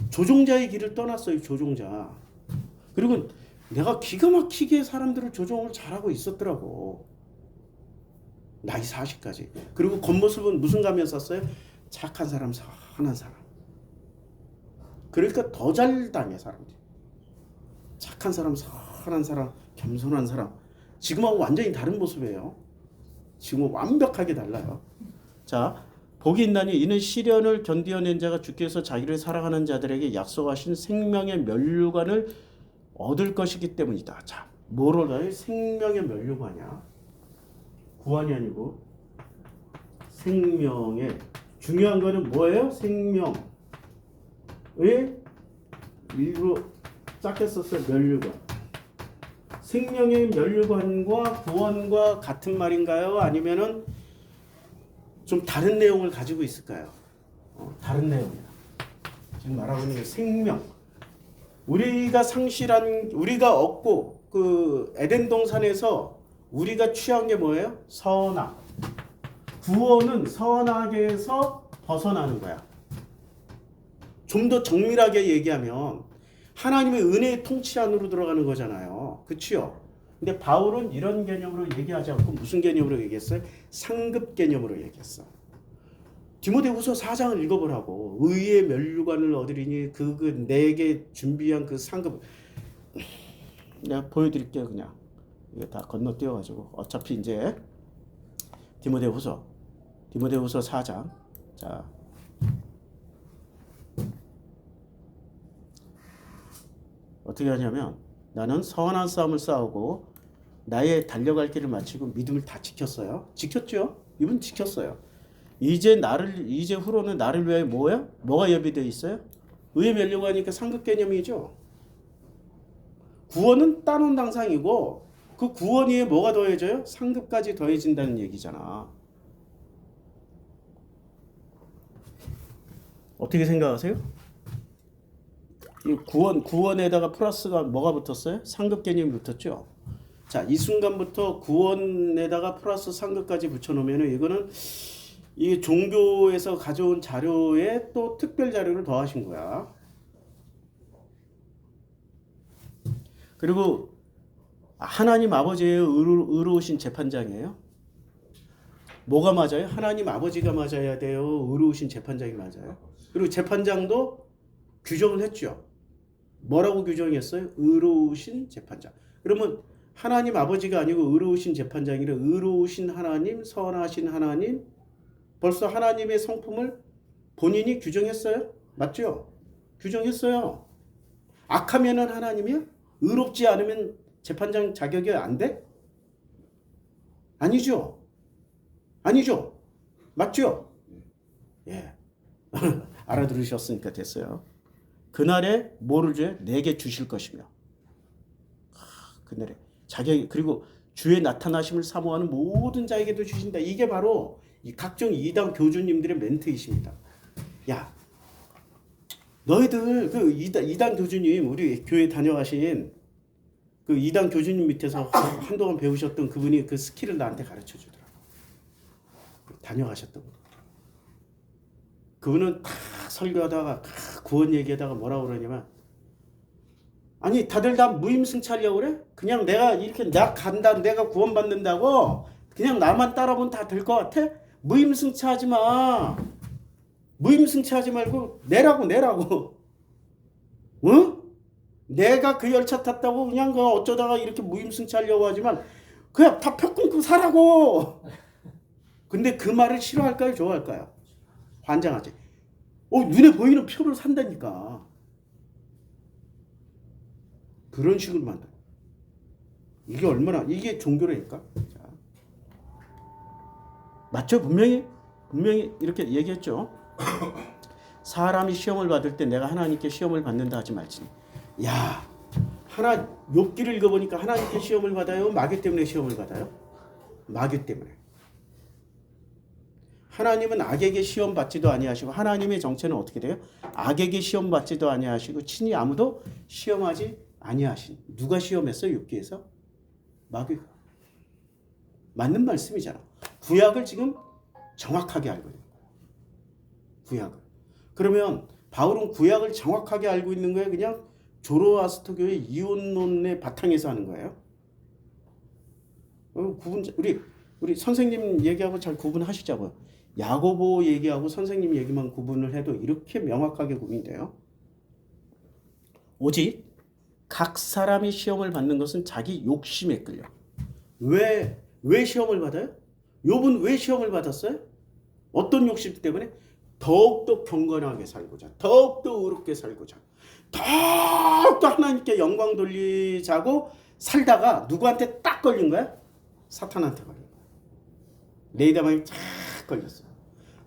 조종자의 길을 떠났어요. 조종자. 그리고 내가 기가 막히게 사람들을 조종을 잘하고 있었더라고. 나이 40까지. 그리고 겉모습은 무슨 가면 썼어요? 착한 사람, 선한 사람. 그러니까 더 잘 당해 사람들이. 착한 사람, 선한 사람, 겸손한 사람. 지금하고 완전히 다른 모습이에요. 지금은 완벽하게 달라요. 자, 복이 있나니 이는 시련을 견디어낸 자가 주께서 자기를 사랑하는 자들에게 약속하신 생명의 면류관을 얻을 것이기 때문이다. 자, 뭐로 가요? 생명의 면류관이야. 구원이 아니고 생명의 중요한 거는 뭐예요? 생명의 일부러 작게 썼어요. 면류관. 생명의 면류관과 구원과 같은 말인가요? 아니면은 좀 다른 내용을 가지고 있을까요? 다른 내용이다. 지금 말하고 있는 게 생명. 우리가 얻고 그 에덴 동산에서 우리가 취한 게 뭐예요? 선악. 구원은 선악에서 벗어나는 거야. 좀 더 정밀하게 얘기하면 하나님의 은혜의 통치 안으로 들어가는 거잖아요. 그치요? 근데 바울은 이런 개념으로 얘기하지 않고 무슨 개념으로 얘기했어요? 상급 개념으로 얘기했어. 디모데후서 4장을 읽어보라고. 의의 면류관을 얻으리니 내게 준비한 그 상급. 내가 보여드릴게요. 그냥 이거 다 건너뛰어가지고 어차피 이제 디모데후서 4장. 자, 어떻게 하냐면 나는 선한 싸움을 싸우고 나의 달려갈 길을 마치고 믿음을 다 지켰어요. 지켰죠? 이분 지켰어요. 이제 후로는 나를 위해 뭐가 예비되어 있어요? 의에 멸려고 하니까 상급 개념이죠. 구원은 따놓은 당상이고 그 구원 위에 뭐가 더해져요? 상급까지 더해진다는 얘기잖아. 어떻게 생각하세요? 이 구원에다가 플러스가 뭐가 붙었어요? 상급 개념이 붙었죠. 자, 이 순간부터 구원에다가 플러스 상급까지 붙여놓으면 이거는 이 종교에서 가져온 자료에 또 특별 자료를 더하신 거야. 그리고 하나님 아버지의 의로우신 재판장이에요. 뭐가 맞아요? 하나님 아버지가 맞아야 돼요? 의로우신 재판장이 맞아요? 그리고 재판장도 규정을 했죠. 뭐라고 규정했어요? 의로우신 재판장. 그러면 하나님 아버지가 아니고 의로우신 재판장이라 의로우신 하나님, 선하신 하나님, 벌써 하나님의 성품을 본인이 규정했어요? 맞죠? 규정했어요. 악하면은 하나님이요? 의롭지 않으면 재판장 자격이 안 돼? 아니죠? 아니죠? 맞죠? 예. 알아들으셨으니까 됐어요. 그날에 뭐를 줘요? 내게 주실 것이며. 그날에 그리고 주의 나타나심을 사모하는 모든 자에게도 주신다. 이게 바로 이 각종 이단 교주님들의 멘트이십니다. 야, 너희들 그 이단 교주님, 우리 교회 다녀가신 그 이단 교주님 밑에서 한동안 배우셨던 그분이 그 스킬을 나한테 가르쳐 주더라고. 다녀가셨던 분. 그분은 다 설교하다가 구원 얘기하다가 뭐라고 그러냐면, 아니 다들 다 무임승차하려고 그래? 그냥 내가 이렇게 나 간다, 내가 구원받는다고 그냥 나만 따라보면 다 될 것 같아? 무임승차하지 마. 무임승차하지 말고 내라고. 응? 내가 그 열차 탔다고 그냥 그 어쩌다가 이렇게 무임승차하려고 하지만 그냥 다 표 끊고 사라고. 근데 그 말을 싫어할까요? 좋아할까요? 환장하지. 눈에 보이는 표를 산다니까. 그런 식으로 만들어. 이게 종교라니까. 자. 맞죠? 분명히 이렇게 얘기했죠. 사람이 시험을 받을 때 내가 하나님께 시험을 받는다 하지 말지. 야, 욥기를 읽어보니까 하나님께 시험을 받아요? 마귀 때문에 시험을 받아요? 마귀 때문에. 하나님은 악에게 시험 받지도 아니하시고 하나님의 정체는 어떻게 돼요? 악에게 시험 받지도 아니하시고 친히 아무도 시험하지 아니하신. 누가 시험했어요? 욥기에서? 마귀가. 맞는 말씀이잖아. 구약을 지금 정확하게 알고 있는 거예요. 구약을. 그러면 바울은 구약을 정확하게 알고 있는 거예요? 그냥 조로아스터교의 이혼론의 바탕에서 하는 거예요? 우리 선생님 얘기하고 잘 구분하시자고요. 야고보 얘기하고 선생님 얘기만 구분을 해도 이렇게 명확하게 구분이 돼요. 오직 각 사람이 시험을 받는 것은 자기 욕심에 끌려. 왜 시험을 받아요? 욥은 왜 시험을 받았어요? 어떤 욕심 때문에? 더욱더 경건하게 살고자, 더욱더 의롭게 살고자, 더욱더 하나님께 영광 돌리자고 살다가 누구한테 딱 걸린 거야? 사탄한테 걸린 거야. 레이다방에 쫙 걸렸어.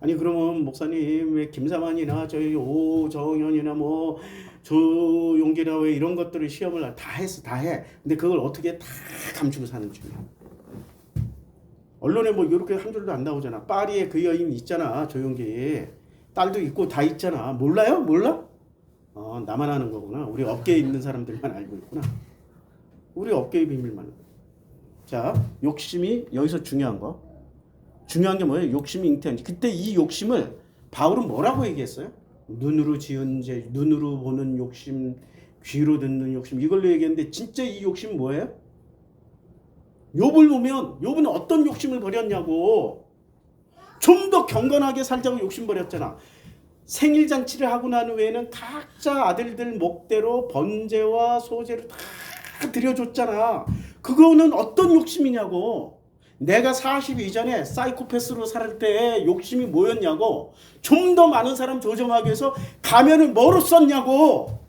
아니 그러면 목사님 왜 김사만이나 저희 오정현이나 뭐 조용기나 왜 이런 것들을 시험을 다 해. 근데 그걸 어떻게 다 감추고 사는 중이야. 언론에 뭐 이렇게 한 줄도 안 나오잖아. 파리에 그 여인 있잖아. 조용기. 딸도 있고 다 있잖아. 몰라요? 몰라? 나만 아는 거구나. 우리 업계에 있는 사람들만 알고 있구나. 우리 업계의 비밀만. 자, 욕심이 여기서 중요한 거. 중요한 게 뭐예요? 욕심이 잉태한지. 그때 이 욕심을 바울은 뭐라고 얘기했어요? 눈으로 지은 죄, 눈으로 보는 욕심, 귀로 듣는 욕심, 이걸로 얘기했는데 진짜 이 욕심 뭐예요? 욥을 보면 욥은 어떤 욕심을 버렸냐고. 좀 더 경건하게 살자고 욕심 버렸잖아. 생일 잔치를 하고 난 후에는 각자 아들들 목대로 번제와 소제를 다 드려줬잖아. 그거는 어떤 욕심이냐고. 내가 40 이전에 사이코패스로 살 때 욕심이 뭐였냐고. 좀 더 많은 사람 조정하기 위해서 가면을 뭐로 썼냐고.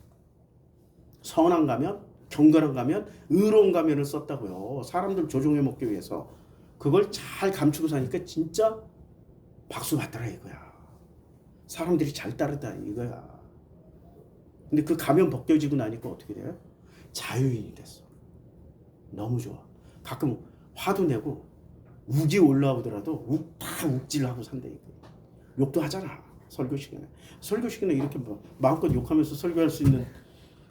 선한 가면, 경건한 가면, 의로운 가면을 썼다고요. 사람들 조종해 먹기 위해서. 그걸 잘 감추고 사니까 진짜 박수 받더라 이거야. 사람들이 잘 따르다 이거야. 근데 그 가면 벗겨지고 나니까 어떻게 돼요? 자유인이 됐어. 너무 좋아. 가끔 화도 내고 욱이 올라오더라도 다 욱질하고 산다 이거. 욕도 하잖아. 설교 시간에. 설교 시간에 이렇게 뭐 마음껏 욕하면서 설교할 수 있는.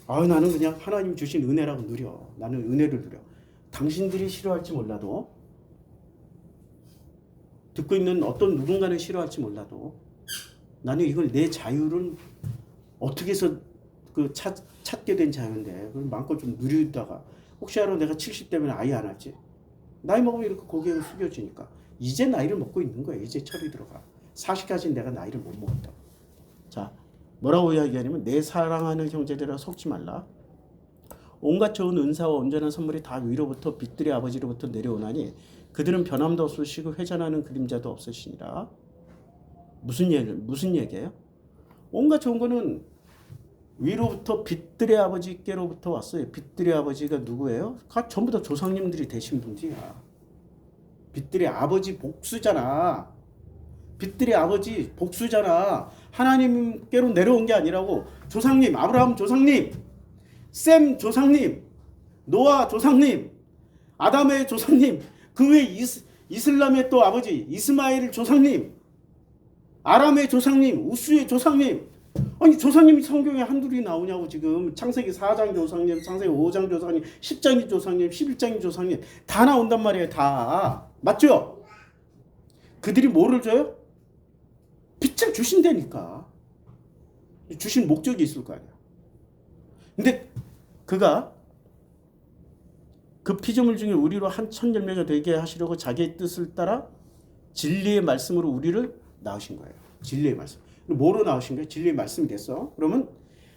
나는 그냥 하나님 주신 은혜라고 누려. 나는 은혜를 누려. 당신들이 싫어할지 몰라도, 듣고 있는 어떤 누군가는 싫어할지 몰라도, 나는 이걸 내 자유를 어떻게 해서 찾게 된 자유인데 그걸 마음껏 좀 누리다가 혹시 알아 내가 70대면 아예 안 할지. 나이 먹으면 이렇게 고개가 숙여지니까 이제 나이를 먹고 있는 거야. 이제 철이 들어가. 40까지는 내가 나이를 못 먹었다. 자, 뭐라고 이야기하냐면 내 사랑하는 형제들아 속지 말라. 온갖 좋은 은사와 온전한 선물이 다 위로부터 빛들의 아버지로부터 내려오나니 그들은 변함도 없으시고 회전하는 그림자도 없으시니라. 무슨 얘기예요? 온갖 좋은 거는 위로부터 빛들의 아버지께로부터 왔어요. 빛들의 아버지가 누구예요? 전부 다 조상님들이 되신 분들이야. 빛들의 아버지 복수잖아. 빛들의 아버지 복수잖아. 하나님께로 내려온 게 아니라고. 조상님, 아브라함 조상님, 셈 조상님, 노아 조상님, 아담의 조상님, 그 외 이슬람의 또 아버지 이스마엘 조상님, 아람의 조상님, 우스의 조상님. 아니 조상님이 성경에 한둘이 나오냐고. 지금 창세기 4장 조상님, 창세기 5장 조상님, 10장이 조상님, 11장이 조상님 다 나온단 말이에요. 다. 맞죠? 그들이 뭐를 줘요? 빛을 주신다니까. 주신 목적이 있을 거 아니야. 근데 그가 그 피조물 중에 우리로 한 천열매가 되게 하시려고 자기의 뜻을 따라 진리의 말씀으로 우리를 낳으신 거예요. 진리의 말씀. 뭐로 낳으신 거예요? 진리의 말씀이 됐어. 그러면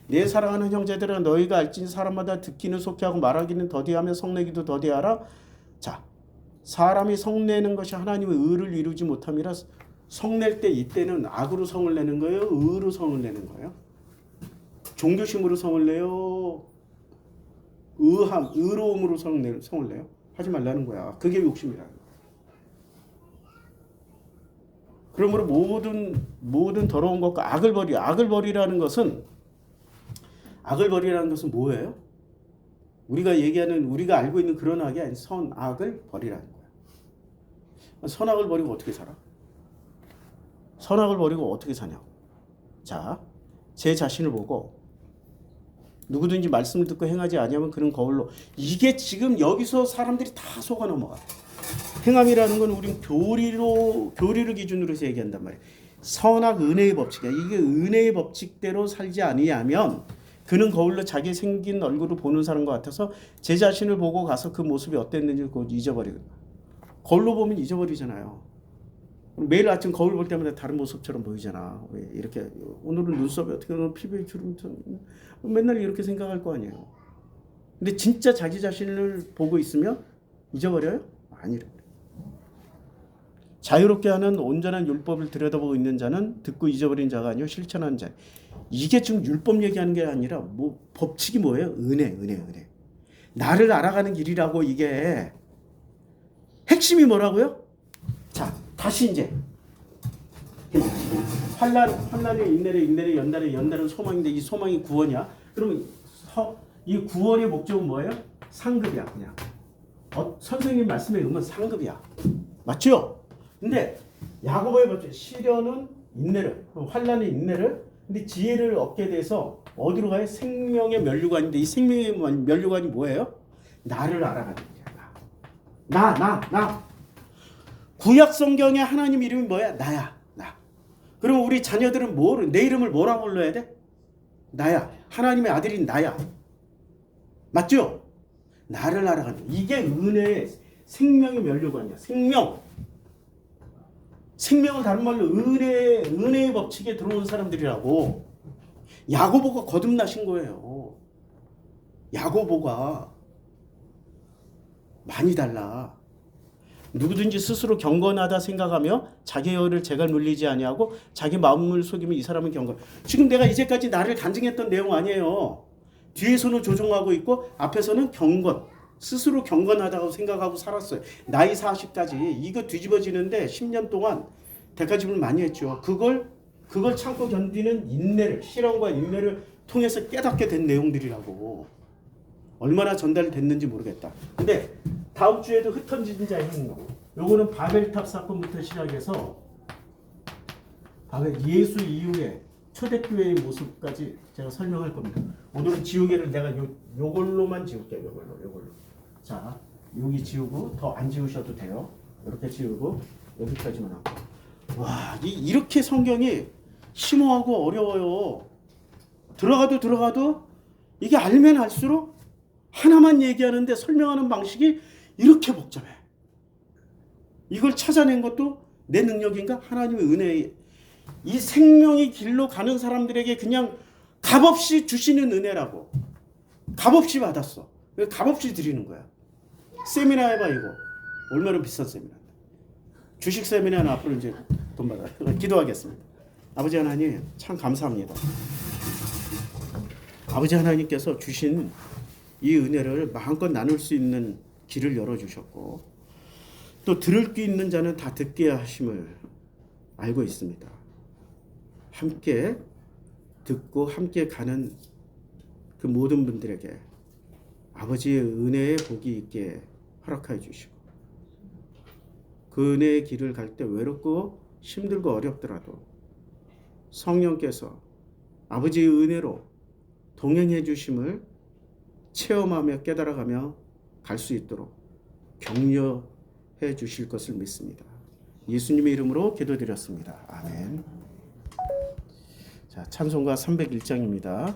내 사랑하는 형제들아 너희가 알지니 사람마다 듣기는 속히하고 말하기는 더디하며 성내기도 더디하라. 자, 사람이 성내는 것이 하나님의 의를 이루지 못함이라. 성낼 때 이때는 악으로 성을 내는 거예요? 의로 성을 내는 거예요? 종교심으로 성을 내요? 의로움으로 성을 내요? 하지 말라는 거야. 그게 욕심이라는 거야. 그러므로 모든 더러운 것과 악을 버리. 악을 버리라는 것은 뭐예요? 우리가 알고 있는 그런 악이 아닌 선악을 버리라는 거야. 선악을 버리고 어떻게 살아? 선악을 버리고 어떻게 사냐고. 자, 제 자신을 보고 누구든지 말씀을 듣고 행하지 아니하면 그는 거울로. 이게 지금 여기서 사람들이 다 속아 넘어가. 행함이라는 건 우린 교리를 기준으로 해서 얘기한단 말이에요. 선악 은혜의 법칙이야. 이게 은혜의 법칙대로 살지 아니하면 그는 거울로 자기 생긴 얼굴을 보는 사람과 같아서 제 자신을 보고 가서 그 모습이 어땠는지 그걸 잊어버리거든요. 거울로 보면 잊어버리잖아요. 매일 아침 거울 볼 때마다 다른 모습처럼 보이잖아. 이렇게 오늘은 눈썹이 어떻게, 오늘 피부에 주름처럼, 맨날 이렇게 생각할 거 아니에요. 근데 진짜 자기 자신을 보고 있으면 잊어버려요? 안 잃어버려요. 자유롭게 하는 온전한 율법을 들여다보고 있는 자는 듣고 잊어버린 자가 아니요 실천하는 자. 이게 지금 율법 얘기하는 게 아니라 법칙이 뭐예요? 은혜. 나를 알아가는 길이라고. 이게 핵심이 뭐라고요? 자, 다시 이제 환난의 인내의 연달은 소망인데 이 소망이 구원이야. 그러면 이 구원의 목적은 뭐예요? 상급이야. 그냥 선생님 말씀에 의하면 상급이야. 맞죠? 근데 야고보의 법칙 시련은 인내를, 환난의 인내를, 근데 지혜를 얻게 돼서 어디로 가요? 생명의 면류관인데 이 생명의 면류관이 뭐예요? 나를 알아가는 거야. 나. 구약 성경에 하나님 이름이 뭐야? 나야. 나. 그럼 우리 자녀들은 내 이름을 뭐라고 불러야 돼? 나야. 하나님의 아들인 나야. 맞죠? 나를 알아가는. 이게 은혜의 생명의 면류관이야. 생명은 다른 말로 은혜의 법칙에 들어온 사람들이라고. 야고보가 거듭나신 거예요. 야고보가 많이 달라. 누구든지 스스로 경건하다 생각하며 자기 혀를 제갈 물리지 아니하고 자기 마음을 속이면 이 사람은 경건. 지금 내가 이제까지 나를 간증했던 내용 아니에요. 뒤에서는 조종하고 있고 앞에서는 경건. 스스로 경건하다고 생각하고 살았어요. 나이 40까지 이거 뒤집어지는데 10년 동안 대가집을 많이 했죠. 그걸 참고 견디는 인내를, 실험과 인내를 통해서 깨닫게 된 내용들이라고. 얼마나 전달됐는지 모르겠다. 근데 다음 주에도 흩어진 자의 행동. 요거는 바벨탑 사건부터 시작해서 예수 이후에 초대교회의 모습까지 제가 설명할 겁니다. 오늘은 지우개를 내가 요걸로만 지울게요. 요걸로. 자, 여기 지우고 더 안 지우셔도 돼요. 이렇게 지우고 여기까지만 하고. 와, 이렇게 성경이 심오하고 어려워요. 들어가도 이게 알면 알수록 하나만 얘기하는데 설명하는 방식이 이렇게 복잡해. 이걸 찾아낸 것도 내 능력인가? 하나님의 은혜에. 이 생명의 길로 가는 사람들에게 그냥 값없이 주시는 은혜라고. 값없이 받았어. 값없이 드리는 거야. 세미나 해봐 이거. 얼마나 비싼 세미나인데. 주식 세미나는 앞으로 이제 돈 받아요. 기도하겠습니다. 아버지 하나님 참 감사합니다. 아버지 하나님께서 주신 이 은혜를 마음껏 나눌 수 있는 길을 열어주셨고 또 들을 수 있는 자는 다 듣게 하심을 알고 있습니다. 함께 듣고 함께 가는 그 모든 분들에게 아버지의 은혜의 복이 있게 허락하여 주시고 그 은혜의 길을 갈 때 외롭고 힘들고 어렵더라도 성령께서 아버지의 은혜로 동행해 주심을 체험하며 깨달아가며 갈 수 있도록 격려해 주실 것을 믿습니다. 예수님의 이름으로 기도드렸습니다. 아멘. 자, 찬송가 301장입니다.